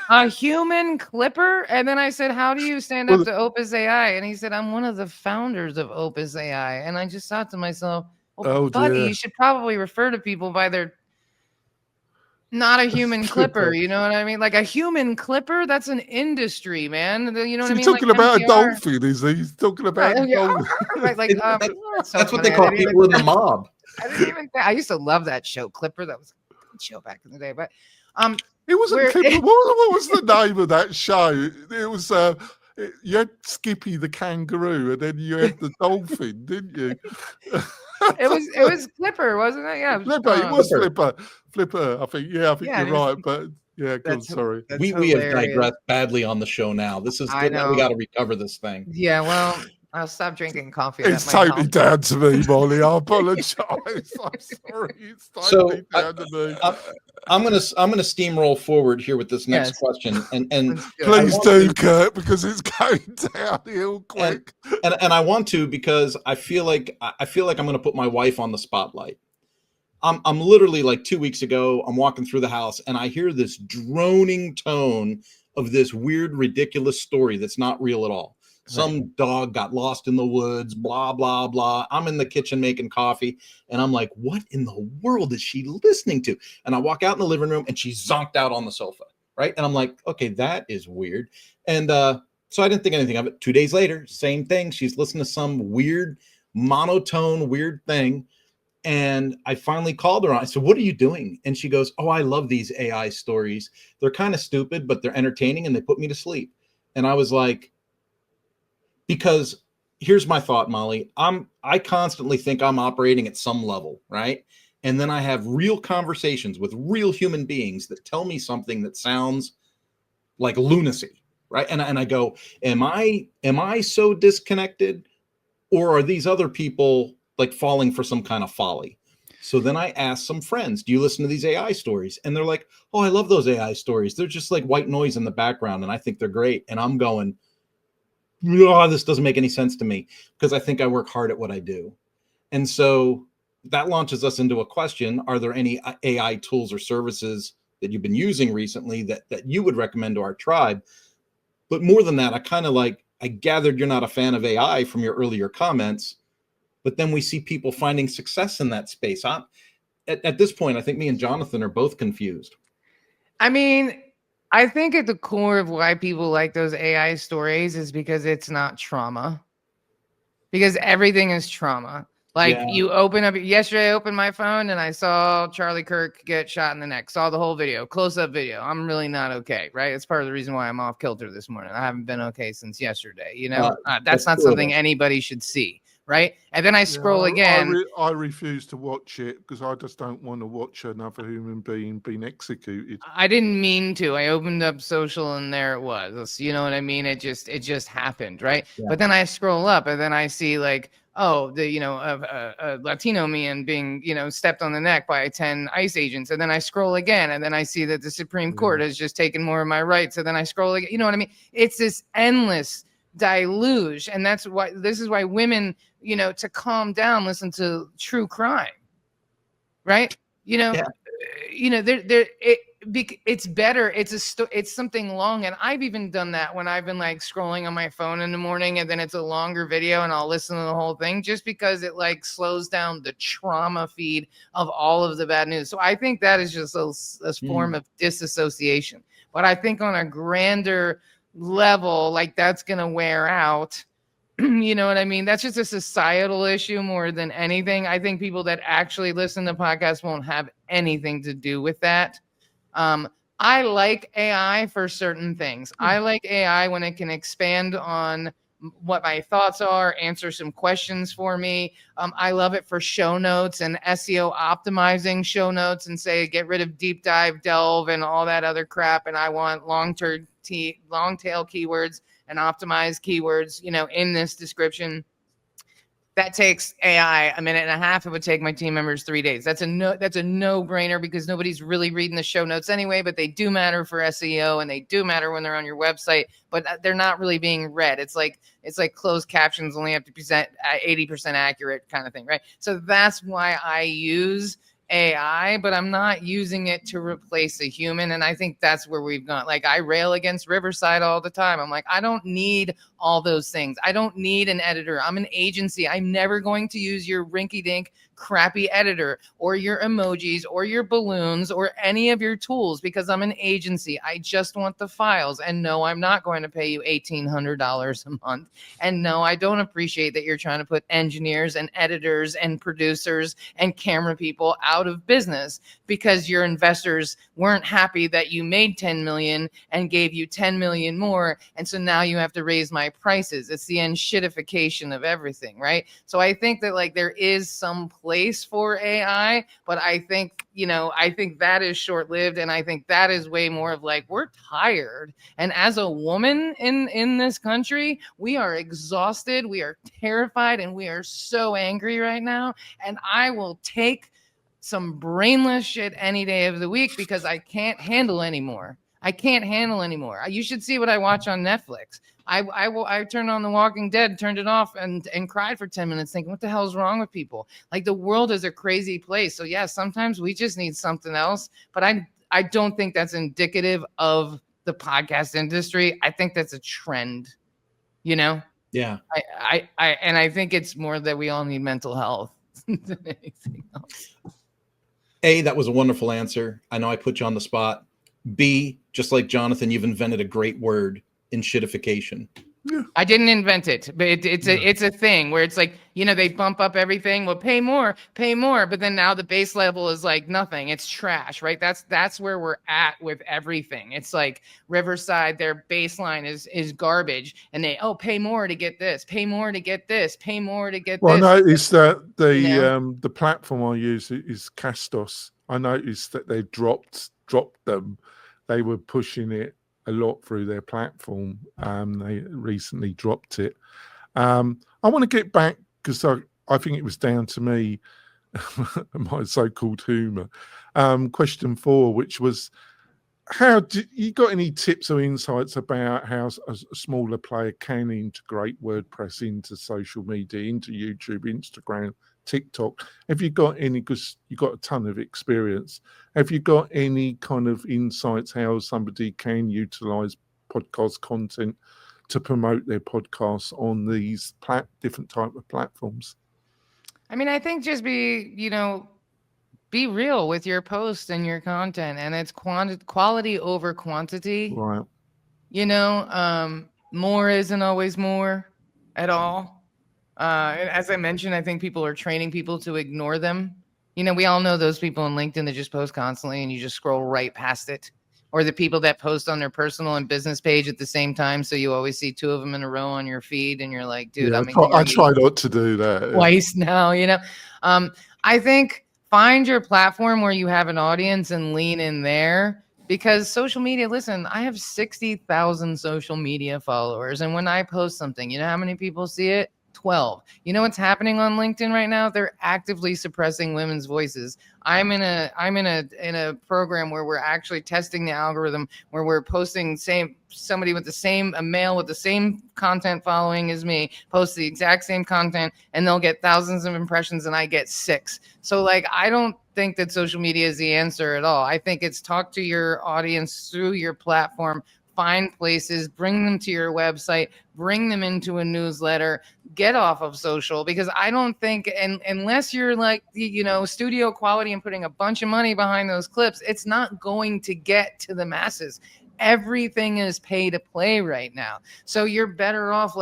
a human clipper? And then I said, how do you stand up to Opus AI? And he said, I'm one of the founders of Opus AI. And I just thought to myself, well, buddy, you should probably refer to people by their not a human clipper, you know what I mean? Like a human clipper, that's an industry, man. You know what I mean? He's talking like about NPR. A dolphin, is he? He's talking about a dolphin. Right, like, that's what they call people in the mob. I didn't even think, I used to love that show, Clipper. That was a good show back in the day. But it wasn't Clipper. What was the name of that show? It was you had Skippy the kangaroo, and then you had the dolphin, didn't you? It was Clipper, wasn't it? Yeah, Flipper. It was Flipper. I think. Yeah, I think you're right. But yeah, God, sorry. We have digressed badly on the show now. This is good. Now we got to recover this thing. Yeah, well, I'll stop drinking coffee. It's totally down to me, Molly. I apologize. I'm sorry. It's totally down to me. I'm gonna steamroll forward here with this next question, and please do, Kurt, because it's going downhill quick. And I want to, because I feel like I'm gonna put my wife on the spotlight. I'm literally like 2 weeks ago, I'm walking through the house and I hear this droning tone of this weird, ridiculous story that's not real at all. Some dog got lost in the woods, blah, blah, blah. I'm in the kitchen making coffee and I'm like, what in the world is she listening to? And I walk out in the living room and she's zonked out on the sofa. Right. And I'm like, okay, that is weird. And so I didn't think anything of it. 2 days later, same thing. She's listening to some weird monotone, weird thing. And I finally called her on. I said, what are you doing? And she goes, oh, I love these AI stories. They're kind of stupid, but they're entertaining and they put me to sleep. And I was like, because here's my thought, Molly. I constantly think I'm operating at some level, right? And then I have real conversations with real human beings that tell me something that sounds like lunacy, right? And I go, am I so disconnected, or are these other people like falling for some kind of folly? So then I asked some friends, do you listen to these AI stories? And they're like, oh, I love those AI stories. They're just like white noise in the background, and I think they're great. And I'm going, oh, this doesn't make any sense to me, because I think I work hard at what I do. And so that launches us into a question. Are there any AI tools or services that you've been using recently that you would recommend to our tribe? But more than that, I gathered you're not a fan of AI from your earlier comments, but then we see people finding success in that space. At this point, I think me and Jonathan are both confused. I mean, I think at the core of why people like those AI stories is because it's not trauma. Because everything is trauma. Like you open up, yesterday I opened my phone and I saw Charlie Kirk get shot in the neck. Saw the whole video, close-up video. I'm really not okay, right? It's part of the reason why I'm off kilter this morning. I haven't been okay since yesterday. You know, that's not something anybody should see, right? And then I scroll again. I refuse to watch it because I just don't want to watch another human being being executed. I didn't mean to. I opened up social and there it was. You know what I mean? It just happened, right? Yeah. But then I scroll up and then I see like, oh, a Latino man being, stepped on the neck by 10 ICE agents. And then I scroll again and then I see that the Supreme Court has just taken more of my rights. And then I scroll again. You know what I mean? It's this endless deluge. And this is why women, to calm down, listen to true crime, right? It's better. It's something long. And I've even done that when I've been like scrolling on my phone in the morning and then it's a longer video and I'll listen to the whole thing just because it like slows down the trauma feed of all of the bad news. So I think that is just a form of disassociation. But I think on a grander level, like that's going to wear out. You know what I mean? That's just a societal issue more than anything. I think people that actually listen to podcasts won't have anything to do with that. I like AI for certain things. I like AI when it can expand on what my thoughts are, answer some questions for me. I love it for show notes and SEO optimizing show notes, and say, get rid of deep dive, delve, and all that other crap. And I want long tail keywords and optimized keywords, in this description. That takes AI a minute and a half. It would take my team members 3 days. That's a no-brainer, because nobody's really reading the show notes anyway, but they do matter for SEO, and they do matter when they're on your website, but they're not really being read. It's like closed captions only have to present 80% accurate kind of thing, right? So that's why I use AI, but I'm not using it to replace a human. And I think that's where we've gone. Like, I rail against Riverside all the time. I'm like, I don't need all those things. I don't need an editor. I'm an agency. I'm never going to use your rinky-dink crappy editor or your emojis or your balloons or any of your tools, because I'm an agency. I just want the files. And no, I'm not going to pay you $1,800 a month. And no, I don't appreciate that you're trying to put engineers and editors and producers and camera people out of business because your investors weren't happy that you made 10 million and gave you 10 million more. And so now you have to raise my prices. It's the shitification of everything, right? So I think that, like, there is some place for AI, but I think that is short-lived. And I think that is way more of like, we're tired. And as a woman in this country, we are exhausted, we are terrified, and we are so angry right now. And I will take some brainless shit any day of the week, because I can't handle anymore. You should see what I watch on Netflix. I turned on The Walking Dead, turned it off, and cried for 10 minutes thinking, what the hell is wrong with people? Like, the world is a crazy place. So yeah, sometimes we just need something else. But I don't think that's indicative of the podcast industry. I think that's a trend, Yeah. I think it's more that we all need mental health than anything else. A, that was a wonderful answer. I know I put you on the spot. B, just like Jonathan, you've invented a great word, shitification. I didn't invent it, but it's a thing where it's like, they bump up everything. Well, pay more. But then now the base level is like nothing. It's trash, right? That's where we're at with everything. It's like Riverside, their baseline is garbage, and they pay more to get this, pay more to get this, pay more to get this. Well, I noticed that the platform I use is Castos. I noticed that they dropped them. They were pushing it a lot through their platform. They recently dropped it. I want to get back, because I think it was down to me, my so-called humor. Question 4, which was, you got any tips or insights about how a smaller player can integrate WordPress into social media, into YouTube, Instagram, TikTok? Have you got any, because you got a ton of experience, have you got any kind of insights how somebody can utilize podcast content to promote their podcasts on these different type of platforms? I mean, I think just be real with your posts and your content, and it's quality over quantity. Right. More isn't always more at all. As I mentioned, I think people are training people to ignore them. We all know those people on LinkedIn that just post constantly and you just scroll right past it. Or the people that post on their personal and business page at the same time. So you always see 2 of them in a row on your feed, and you're like, dude, I try not to do that. Twice now, I think find your platform where you have an audience and lean in there. Because social media, listen, I have 60,000 social media followers. And when I post something, you know how many people see it? 12. You know what's happening on LinkedIn right now? They're actively suppressing women's voices. I'm in a program where we're actually testing the algorithm, where we're posting a male with the same content following as me, posts the exact same content, and they'll get thousands of impressions and I get 6. So I don't think that social media is the answer at all. I think it's talk to your audience through your platform. Find places, bring them to your website, bring them into a newsletter, get off of social, because I don't think, unless you're studio quality and putting a bunch of money behind those clips, it's not going to get to the masses. Everything is pay to play right now. So you're better off,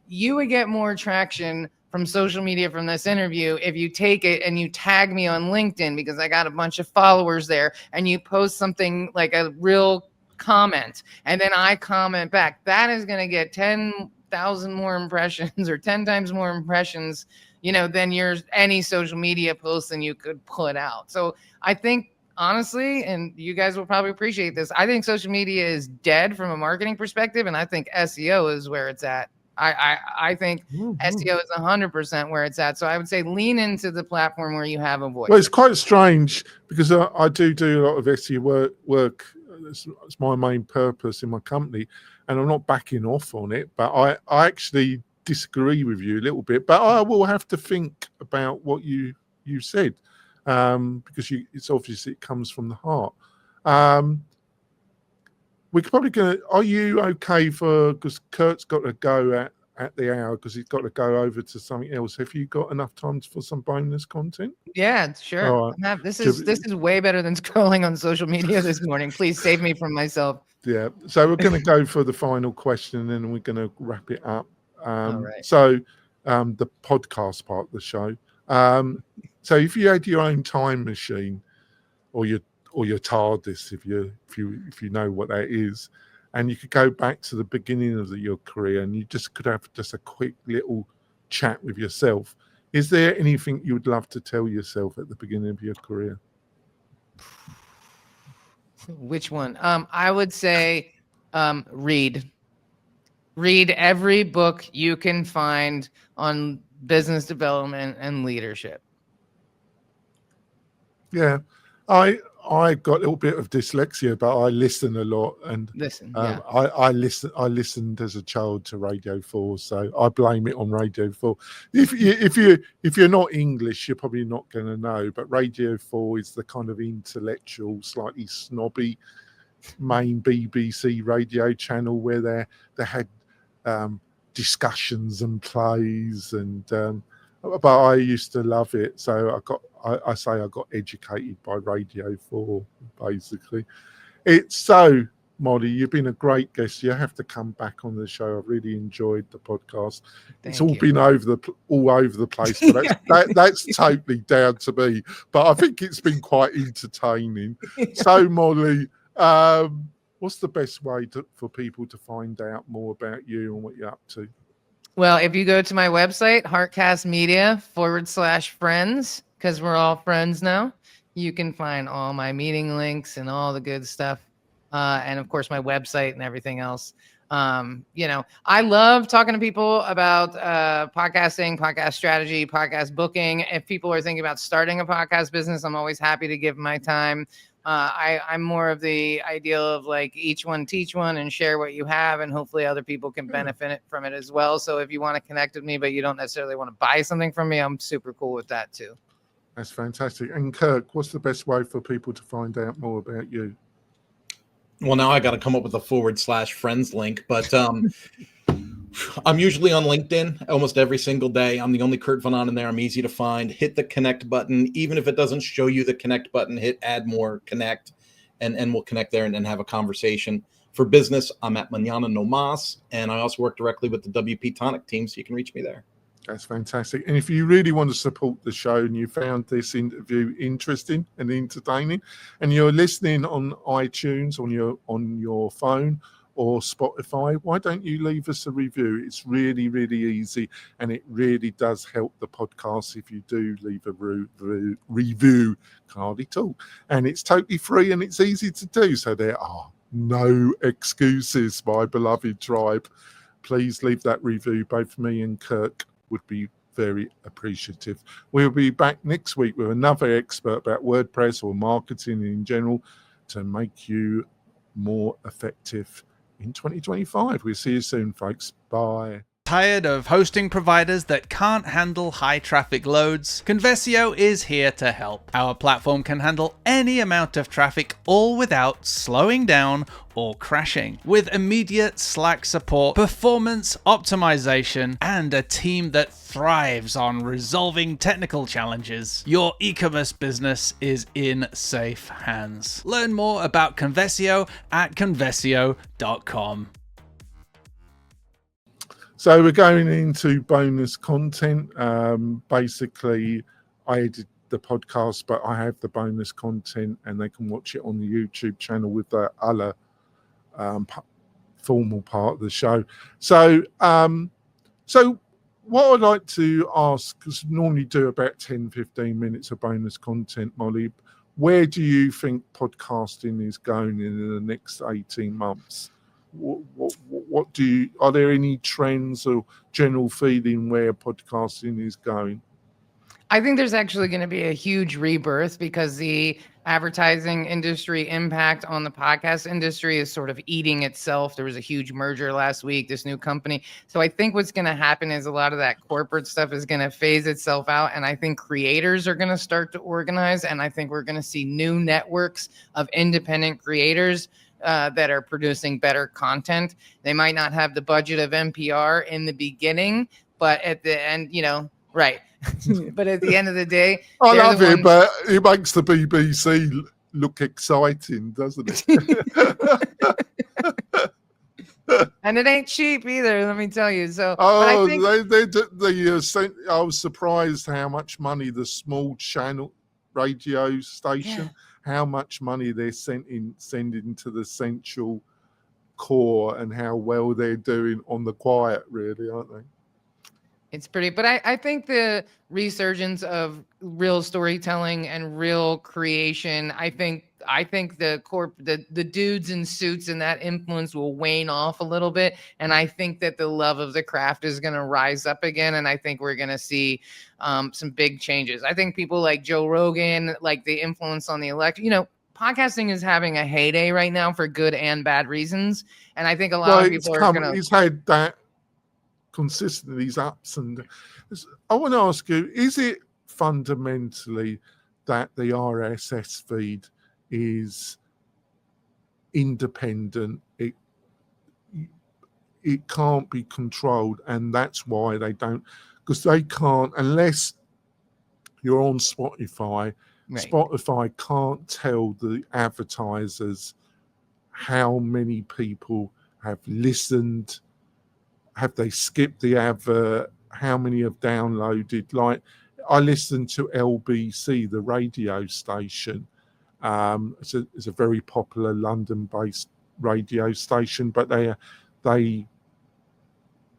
you would get more traction from social media from this interview if you take it and you tag me on LinkedIn, because I got a bunch of followers there, and you post something like a real comment, and then I comment back. That is going to get 10 10,000 more impressions or 10 times more impressions, than any social media post than you could put out. So I think, honestly, and you guys will probably appreciate this, I think social media is dead from a marketing perspective, and I think SEO is where it's at. I think SEO is 100% where it's at. So I would say lean into the platform where you have a voice. Well, it's quite strange because I do a lot of SEO work. It's my main purpose in my company, and I'm not backing off on it. But I actually disagree with you a little bit. But I will have to think about what you said, because it's obvious it comes from the heart. We're probably going to. Are you okay because Kurt's got to go at the hour because he's got to go over to something else? Have you got enough time for some bonus content? Yeah, sure. All right. This is way better than scrolling on social media this morning. Please save me from myself. Yeah. So we're going to go for the final question, and then we're going to wrap it up. All right. So the podcast part of the show. So if you had your own time machine, or your TARDIS, if you know what that is, and you could go back to the beginning of your career, and you just could have just a quick little chat with yourself, is there anything you would love to tell yourself at the beginning of your career? Which one? I would say read every book you can find on business development and leadership. Yeah, I got a little bit of dyslexia, but I listen a lot, and yeah. I listened as a child to Radio 4, so I blame it on Radio 4. If you're not English, you're probably not going to know, but Radio 4 is the kind of intellectual, slightly snobby main BBC radio channel where they had discussions and plays, and but I used to love it. So I got educated by Radio 4, basically. It's so, Molly, you've been a great guest. You have to come back on the show. I've really enjoyed the podcast. It's all been all over the place, but that's totally down to me. But I think it's been quite entertaining. So, Molly, what's the best way for people to find out more about you and what you're up to? Well, if you go to my website, HeartCastmedia /friends, because we're all friends now, you can find all my meeting links and all the good stuff. And of course, my website and everything else. I love talking to people about podcasting, podcast strategy, podcast booking. If people are thinking about starting a podcast business, I'm always happy to give my time. I'm more of the ideal of like each one teach one and share what you have, and hopefully other people can benefit from it as well. So if you want to connect with me, but you don't necessarily want to buy something from me, I'm super cool with that too. That's fantastic. And Kirk, what's the best way for people to find out more about you? Well, now I got to come up with a /friends link, but I'm usually on LinkedIn almost every single day. I'm the only Kurt Von On in there. I'm easy to find. Hit the connect button. Even if it doesn't show you the connect button, hit add more connect, and we'll connect there and have a conversation. For business, I'm at Mañana No Mas, and I also work directly with the WP-Tonic team, so you can reach me there. That's fantastic. And if you really want to support the show and you found this interview interesting and entertaining, and you're listening on iTunes on your phone or Spotify, why don't you leave us a review? It's really, really easy, and it really does help the podcast if you do leave a review. Hardly talk. And it's totally free and it's easy to do. So there are no excuses, my beloved tribe. Please leave that review. Both me and Kirk would be very appreciative. We'll be back next week with another expert about WordPress or marketing in general to make you more effective in 2025. We'll see you soon, folks. Bye. Tired of hosting providers that can't handle high traffic loads? Conversio is here to help. Our platform can handle any amount of traffic, all without slowing down or crashing. With immediate Slack support, performance optimization, and a team that thrives on resolving technical challenges, your e-commerce business is in safe hands. Learn more about Conversio at conversio.com. So we're going into bonus content. Basically, I edit the podcast, but I have the bonus content, and they can watch it on the YouTube channel with the other formal part of the show. So, so what I'd like to ask, because normally do about 10, 15 minutes of bonus content, Molly, where do you think podcasting is going in the next 18 months? What do you, are there any trends or general feeling where podcasting is going? I think there's actually going to be a huge rebirth because the advertising industry impact on the podcast industry is sort of eating itself. There was a huge merger last week, this new company. So I think what's going to happen is a lot of that corporate stuff is going to phase itself out. And I think creators are going to start to organize. And I think we're going to see new networks of independent creators that are producing better content. They might not have the budget of NPR in the beginning, but at the end, right. But at the end of the day, I love it, but it makes the BBC look exciting, doesn't it? And it ain't cheap either, let me tell you. So, I was surprised how much money the small channel radio station, how much money they're sending to the central core, and how well they're doing on the quiet, really, aren't they? It's pretty, but I think the resurgence of real storytelling and real creation, I think the dudes in suits and that influence will wane off a little bit. And I think that the love of the craft is going to rise up again. And I think we're going to see some big changes. I think people like Joe Rogan, like the influence on the election, podcasting is having a heyday right now for good and bad reasons. And I think a lot of people are going to. He's had that consistently, these ups and downs. I want to ask you, is it fundamentally that the RSS feed is independent? It can't be controlled, and that's why they don't, because they can't, unless you're on Spotify. Right. Spotify can't tell the advertisers how many people have listened. Have they skipped the advert? How many have downloaded? Like, I listened to LBC, the radio station. It's a very popular London-based radio station, but they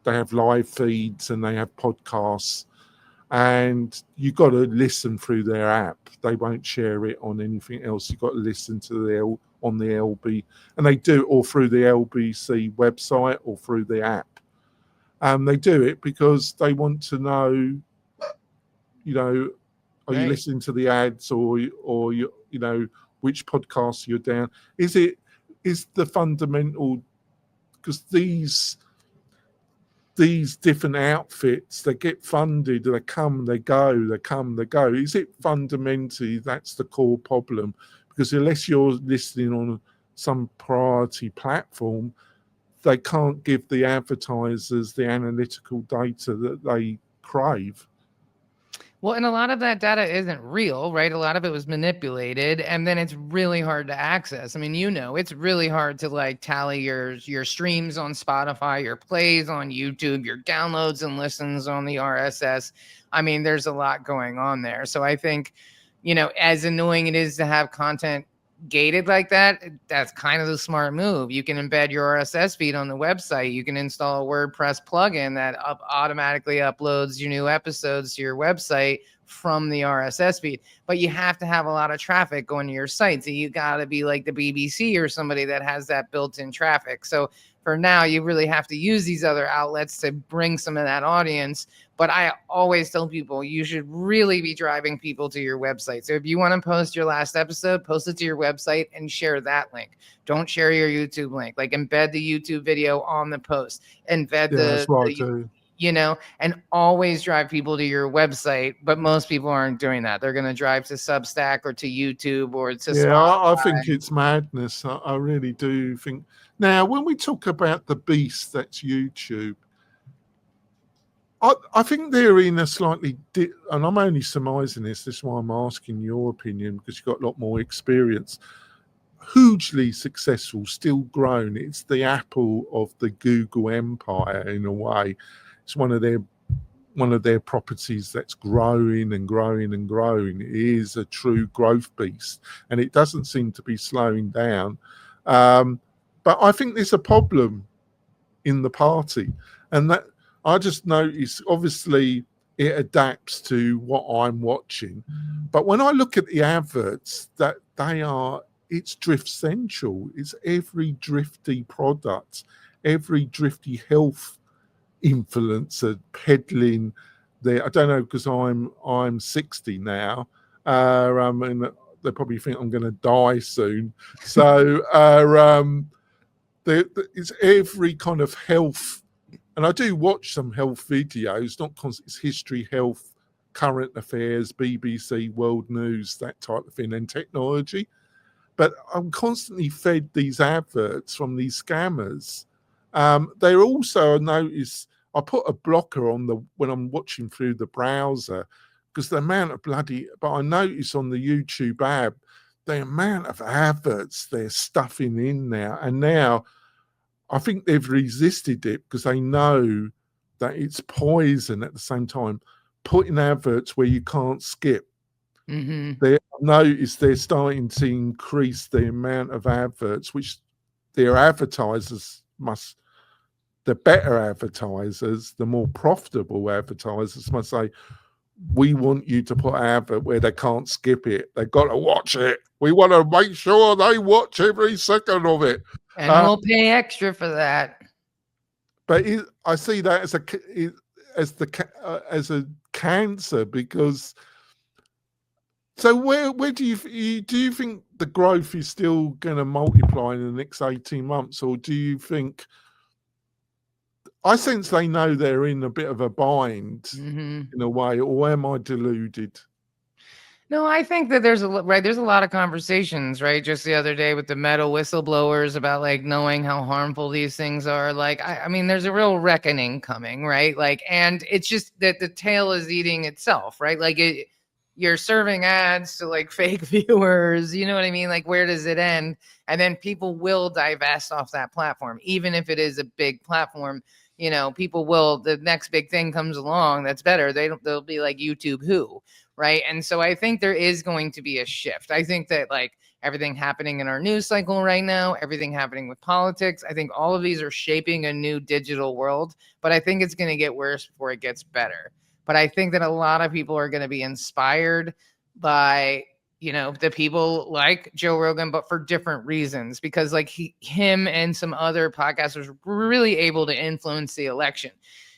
have live feeds and they have podcasts, and you got to listen through their app. They won't share it on anything else. You got to listen to on the LB, and they do it all through the LBC website or through the app. They do it because they want to know, are you listening to the ads or which podcasts you're down? Is the fundamental, because these different outfits, they get funded, they come, they go, they come, they go. Is it fundamentally that's the core problem? Because unless you're listening on some priority platform, they can't give the advertisers the analytical data that they crave. Well, and a lot of that data isn't real, right? A lot of it was manipulated, and then it's really hard to access. I mean, it's really hard to tally your streams on Spotify, your plays on YouTube, your downloads and listens on the RSS. I mean, there's a lot going on there. So I think, as annoying it is to have content gated like that, that's kind of the smart move. You can embed your RSS feed on the website. You can install a WordPress plugin that automatically uploads your new episodes to your website from the RSS feed. But you have to have a lot of traffic going to your site. So you got to be like the BBC or somebody that has that built-in traffic. So for now, you really have to use these other outlets to bring some of that audience. But I always tell people you should really be driving people to your website. So if you want to post your last episode, post it to your website and share that link. Don't share your YouTube link. Embed the YouTube video on the post. Embed that's what I do. And always drive people to your website. But most people aren't doing that. They're going to drive to Substack or to YouTube or to Spotify. I think it's madness. I really do think. Now, when we talk about the beast that's YouTube, I think they're in a slightly, and I'm only surmising this is why I'm asking your opinion, because you've got a lot more experience. Hugely successful, still grown. It's the Apple of the Google empire in a way. It's one of their properties that's growing and growing and growing. It is a true growth beast, and it doesn't seem to be slowing down. But I think there's a problem in the party. And that I just notice, obviously it adapts to what I'm watching, but when I look at the adverts, that it's Drift Central. It's every drifty product, every drifty health influencer peddling there. I don't know, because I'm 60 now, and they probably think I'm going to die soon. So it's every kind of health, and I do watch some health videos, not constant. It's history, health, current affairs, BBC, world news, that type of thing, and technology. But I'm constantly fed these adverts from these scammers. They're also, I notice, I put a blocker on when I'm watching through the browser, because the amount of but I notice on the YouTube app, the amount of adverts they're stuffing in now. And now I think they've resisted it because they know that it's poison at the same time, putting adverts where you can't skip. They notice they're starting to increase the amount of adverts, which their advertisers the better advertisers, the more profitable advertisers must say, we want you to put an advert where they can't skip it. They've got to watch it. We want to make sure they watch every second of it. And we'll pay extra for that. But I see that as a cancer, because. So where do you think the growth is still going to multiply in the next 18 months, or do you think? I sense they know they're in a bit of a bind in a way, or am I deluded? No, I think that there's a lot of conversations, right? Just the other day with the metal whistleblowers about like knowing how harmful these things are. Like, I mean, there's a real reckoning coming, right? Like, and it's just that the tail is eating itself, right? Like you're serving ads to like fake viewers, you know what I mean? Like, where does it end? And then people will divest off that platform, even if it is a big platform. You know, people will, the next big thing comes along that's better. They'll be like YouTube who, right? And so I think there is going to be a shift. I think that like everything happening in our news cycle right now, everything happening with politics, I think all of these are shaping a new digital world, but I think it's going to get worse before it gets better. But I think that a lot of people are going to be inspired by, you know, the people like Joe Rogan, but for different reasons, because like him and some other podcasters were really able to influence the election.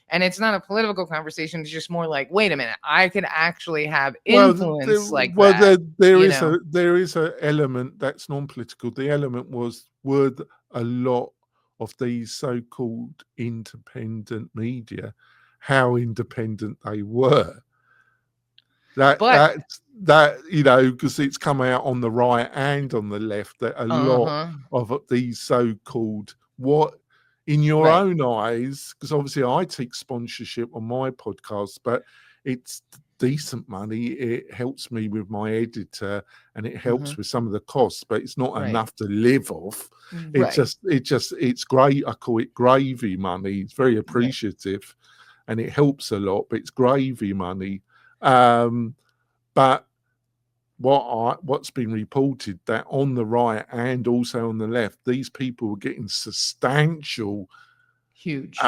And it's not a political conversation. It's just more like, wait a minute, I could actually have influence there is an element that's non-political. The element were a lot of these so-called independent media, how independent they were. That you know, because it's come out on the right and on the left that a lot of these so-called, what in your own eyes, because obviously I take sponsorship on my podcast, but it's decent money. It helps me with my editor and it helps with some of the costs, but it's not enough to live off. It's great. I call it gravy money. It's very appreciative and it helps a lot, but it's gravy money. But what's been reported that on the right and also on the left, these people were getting substantial, huge,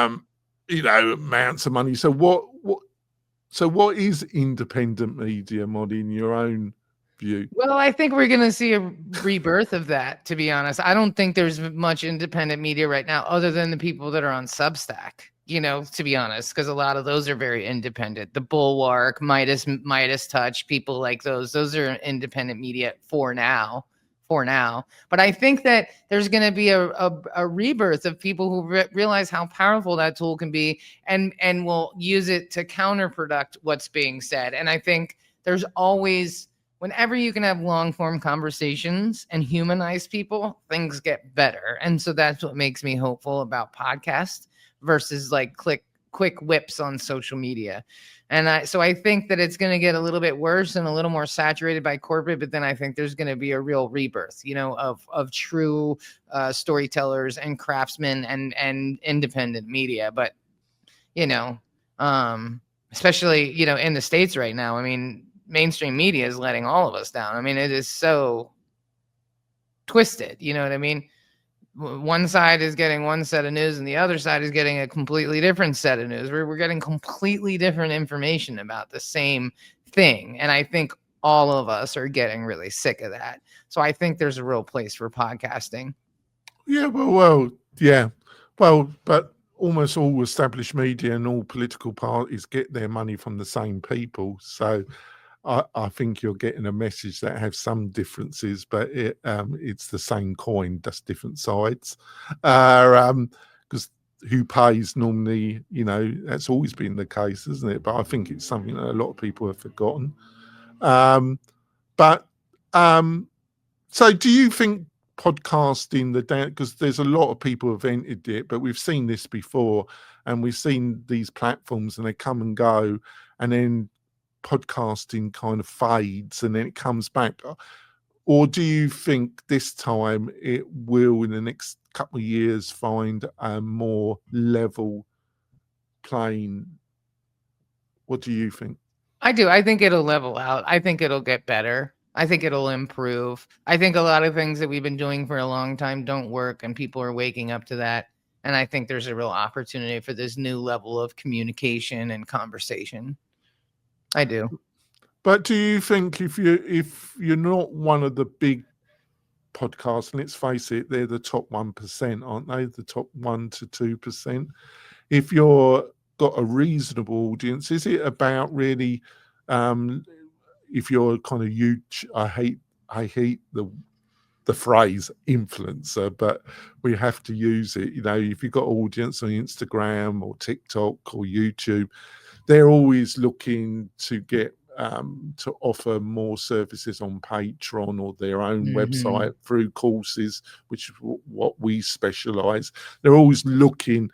you know, amounts of money. So what is independent media, Mod, in your own view? Well, I think we're going to see a rebirth of that, to be honest. I don't think there's much independent media right now other than the people that are on Substack. You know, to be honest, because a lot of those are very independent. The Bulwark, Midas Touch, people like those are independent media for now. But I think that there's going to be a rebirth of people who realize how powerful that tool can be and will use it to counterproduct what's being said. And I think there's always, whenever you can have long form conversations and humanize people, things get better. And so that's what makes me hopeful about podcasts versus like quick whips on social media. And so I think that it's going to get a little bit worse and a little more saturated by corporate, but then I think there's going to be a real rebirth, you know, of true storytellers and craftsmen and independent media. But, you know, especially, you know, in the States right now, I mean, mainstream media is letting all of us down. I mean, it is so twisted, you know what I mean? one side is getting one set of news and the other side is getting a completely different set of news. We're getting completely different information about the same thing. And I think all of us are getting really sick of that. So I think there's a real place for podcasting. Yeah, but almost all established media and all political parties get their money from the same people. So I think you're getting a message that has some differences, but it's the same coin, just different sides. Because who pays normally, that's always been the case, isn't it? But I think it's something that a lot of people have forgotten. So do you think podcasting because there's a lot of people who have entered it, but we've seen this before, and we've seen these platforms and they come and go, and then podcasting kind of fades and then it comes back? Or do you think this time it will in the next couple of years find a more level playing? What do you think? I do. I think it'll level out. I think it'll get better. I think it'll improve. I think a lot of things that we've been doing for a long time don't work, and people are waking up to that. And I think there's a real opportunity for this new level of communication and conversation. I do. But do you think if you're not one of the big podcasts, and let's face it, they're the top 1%, aren't they? The top 1 to 2%. If you're got a reasonable audience, is it about really? If you're kind of huge, I hate the phrase influencer, but we have to use it. If you've got audience on Instagram or TikTok or YouTube, they're always looking to get to offer more services on Patreon or their own website through courses, which is what we specialize. They're always looking,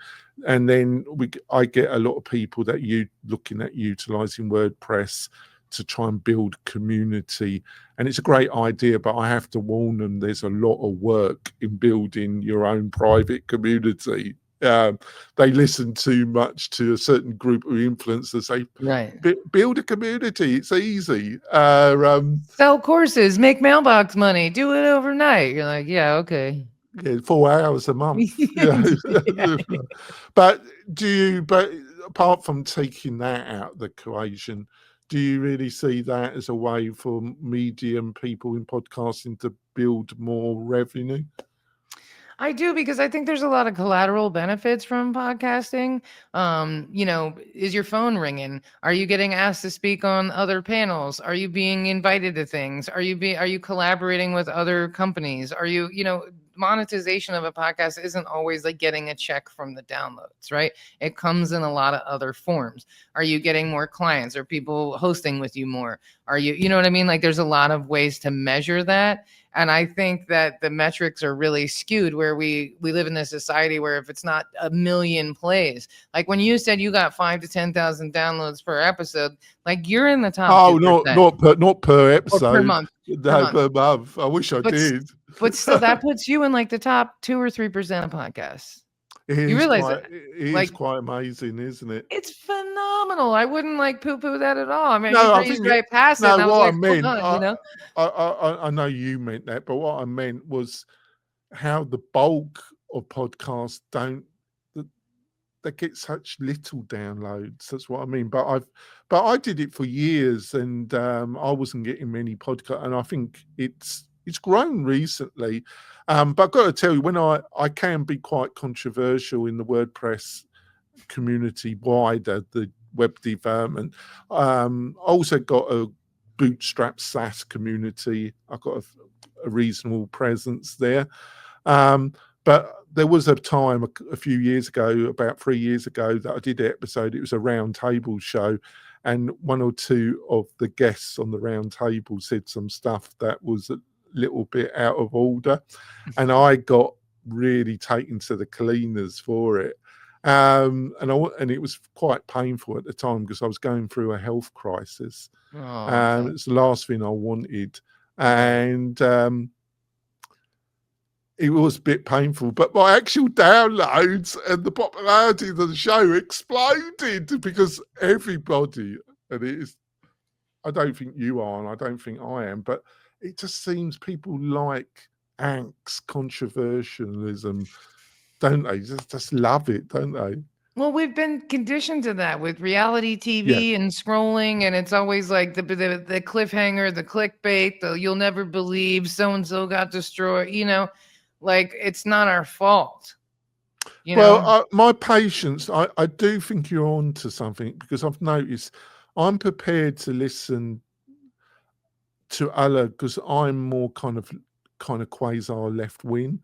and then I get a lot of people that looking at utilizing WordPress to try and build community, and it's a great idea, but I have to warn them there's a lot of work in building your own private community. They listen too much to a certain group of influencers. Say, right, build a community. It's easy. Sell courses, make mailbox money, do it overnight. You're like, yeah, okay. Yeah, 4 hours a month. Yeah. But apart from taking that out of the equation, do you really see that as a way for medium people in podcasting to build more revenue? I do, because I think there's a lot of collateral benefits from podcasting. Is your phone ringing? Are you getting asked to speak on other panels? Are you being invited to things? Are you collaborating with other companies? Are you, monetization of a podcast isn't always like getting a check from the downloads, right? It comes in a lot of other forms. Are you getting more clients? Are people hosting with you more? Are you know what I mean? Like, there's a lot of ways to measure that. And I think that the metrics are really skewed, where we live in this society where if it's not 1 million plays, like when you said you got 5,000 to 10,000 downloads per episode, like you're in the top. Oh, 2%. not per episode. Or per month. No, per month. I wish I did. But still, that puts you in like the top 2 or 3% of podcasts. You realize it is quite amazing, isn't it? It's phenomenal. I wouldn't like poo-poo that at all. I mean, no, you breezed right past it. No, and I was what like, I meant, hold on, I know you meant that, but what I meant was how the bulk of podcasts they get such little downloads. That's what I mean. But I did it for years, and I wasn't getting many podcasts, and I think it's grown recently. But I've got to tell you, when I can be quite controversial in the WordPress community wider, the web development. I also got a bootstrap SaaS community. I've got a reasonable presence there. But there was a time a few years ago, about 3 years ago, that I did an episode. It was a round table show, and one or two of the guests on the round table said some stuff that was a little bit out of order, and I got really taken to the cleaners for it. And it was quite painful at the time because I was going through a health crisis. It's the last thing I wanted, and it was a bit painful. But my actual downloads and the popularity of the show exploded because everybody, and it is, I don't think you are, and I don't think I am, but it just seems people like angst, controversialism, don't they? Just love it, don't they? Well, we've been conditioned to that with reality Yeah. TV and scrolling, and it's always like the cliffhanger, the clickbait, the you'll never believe so and so got destroyed. Like it's not our fault. Well, my patience, I do think you're on to something, because I've noticed I'm prepared to listen to other, because I'm more kind of quasi left wing.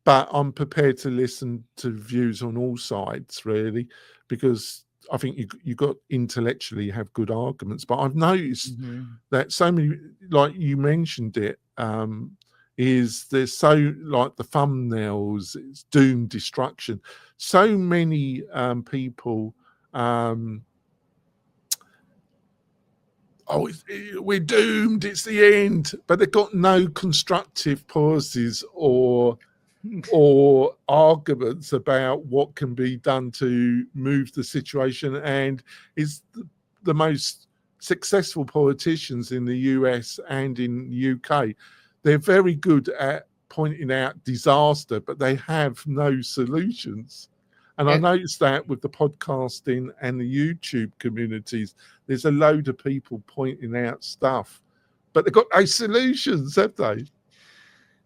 But I'm prepared to listen to views on all sides, really, because I think you got intellectually have good arguments. But I've noticed that so many, like you mentioned it, is there's so, like the thumbnails, it's doom, destruction. So many people, we're doomed, it's the end, but they've got no constructive pauses or arguments about what can be done to move the situation. And it's the most successful politicians in the US and in the UK. They're very good at pointing out disaster, but they have no solutions. And I noticed that with the podcasting and the YouTube communities, there's a load of people pointing out stuff, but they've got no solutions, have they?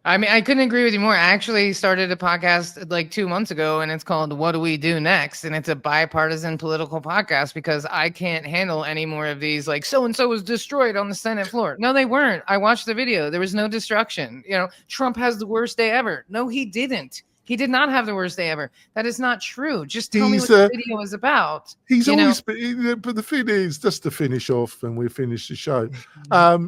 I mean, I couldn't agree with you more. I actually started a podcast like 2 months ago, and it's called What Do We Do Next? And it's a bipartisan political podcast, because I can't handle any more of these, like, so-and-so was destroyed on the Senate floor. No, they weren't. I watched the video. There was no destruction. Trump has the worst day ever. No, he didn't. He did not have the worst day ever. That is not true. Just tell me what the video is about. He's always been, but the thing is, just to finish off, and we'll finish the show.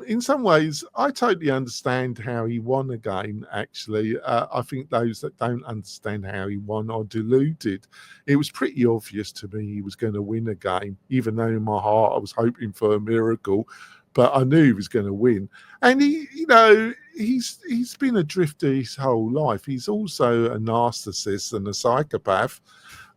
In some ways, I totally understand how he won a game, actually. I think those that don't understand how he won are deluded. It was pretty obvious to me he was going to win a game, even though in my heart I was hoping for a miracle. But I knew he was going to win. And he's been a drifter his whole life. He's also a narcissist and a psychopath.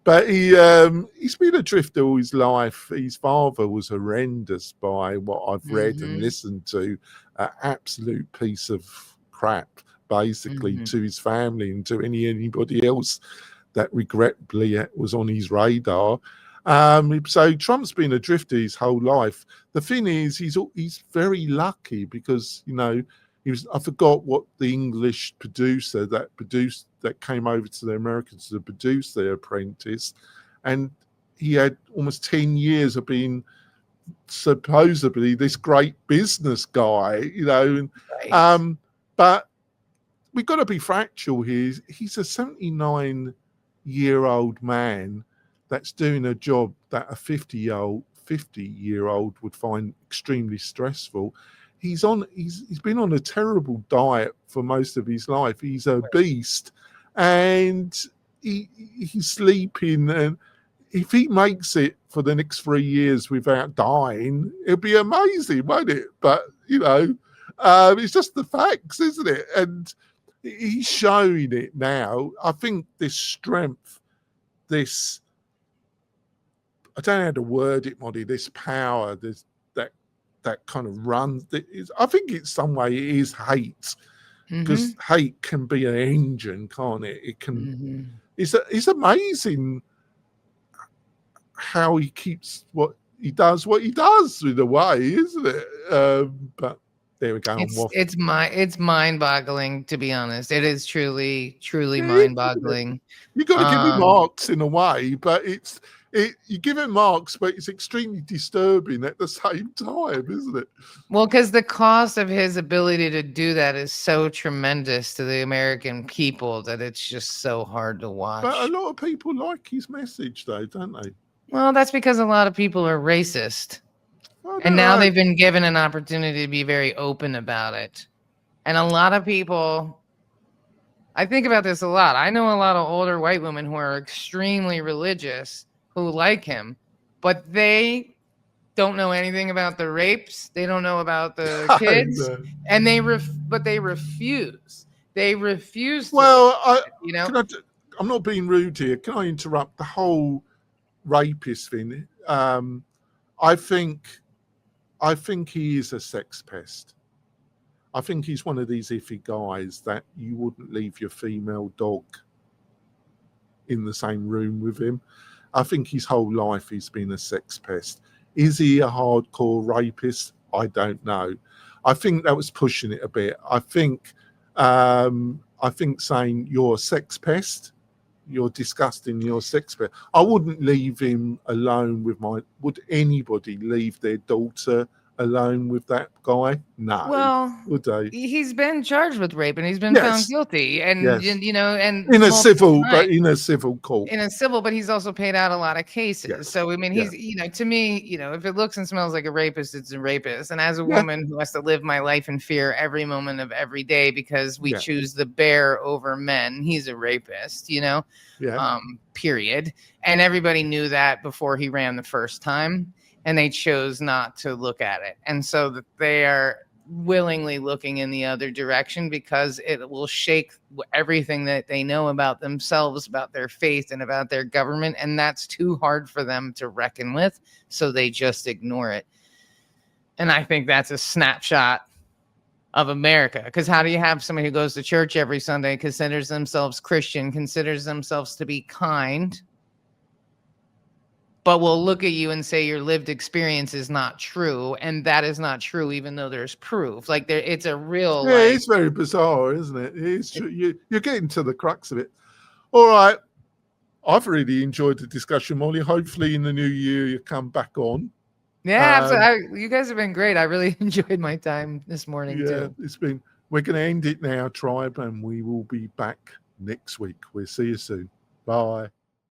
But he's been a drifter all his life. His father was horrendous, by what I've read and listened to. An absolute piece of crap, basically, to his family and to anybody else that regrettably was on his radar. So Trump's been a drifter his whole life. The thing is, he's very lucky, because I forgot what the English producer that came over to the Americans to produce The Apprentice, and he had almost 10 years of being supposedly this great business guy, Right. But we've got to be factual here. He's a 79-year-old man that's doing a job that a 50-year-old would find extremely stressful. He's been on a terrible diet for most of his life. He's obese, and he's sleeping. And if he makes it for the next 3 years without dying, it'll be amazing, won't it? But it's just the facts, isn't it? And he's showing it now. I think this strength, this, I don't know how to word it, Moddy, this power, that kind of runs. I think in some way it is hate, because hate can be an engine, can't it? It can. It's amazing how he keeps what he does in a way, isn't it? But there we go. It's mind-boggling, to be honest. It is truly mind-boggling. You got to give him marks in a way, but you give him marks, but it's extremely disturbing at the same time, isn't it? Well, because the cost of his ability to do that is so tremendous to the American people that it's just so hard to watch. But a lot of people like his message, though, don't they? Well, that's because a lot of people are racist. And now they've been given an opportunity to be very open about it. And a lot of people, I think about this a lot. I know a lot of older white women who are extremely religious who like him, but they don't know anything about the rapes. They don't know about the kids, and they refuse. They refuse. I'm not being rude here. Can I interrupt the whole rapist thing? I think he is a sex pest. I think he's one of these iffy guys that you wouldn't leave your female dog in the same room with him. I think his whole life he's been a sex pest. Is he a hardcore rapist? I don't know. I think that was pushing it a bit. I think saying you're a sex pest, you're disgusting, you're a sex pest. I wouldn't leave him alone with would anybody leave their daughter alone with that guy? No. Well, would they? he's been charged with rape and he's been Yes. found guilty, and Yes. you know, and In a multiple civil, times. but in a civil court. In a civil, but he's also paid out a lot of cases. Yes. So I mean, he's to me, if it looks and smells like a rapist, it's a rapist. And as a woman who has to live my life in fear every moment of every day because we choose the bear over men, he's a rapist. Period. And everybody knew that before he ran the first time, and they chose not to look at it. And so that they are willingly looking in the other direction because it will shake everything that they know about themselves, about their faith, and about their government. And that's too hard for them to reckon with. So they just ignore it. And I think that's a snapshot of America. Because how do you have somebody who goes to church every Sunday, considers themselves Christian, considers themselves to be kind, but will look at you and say your lived experience is not true, and that is not true, even though there's proof. Like it's a real. Yeah, it's very bizarre, isn't it? It's true. You're getting to the crux of it. All right, I've really enjoyed the discussion, Molly. Hopefully, in the new year, you come back on. Yeah, absolutely. You guys have been great. I really enjoyed my time this morning too. It's been. We're going to end it now, Tribe, and we will be back next week. We'll see you soon. Bye.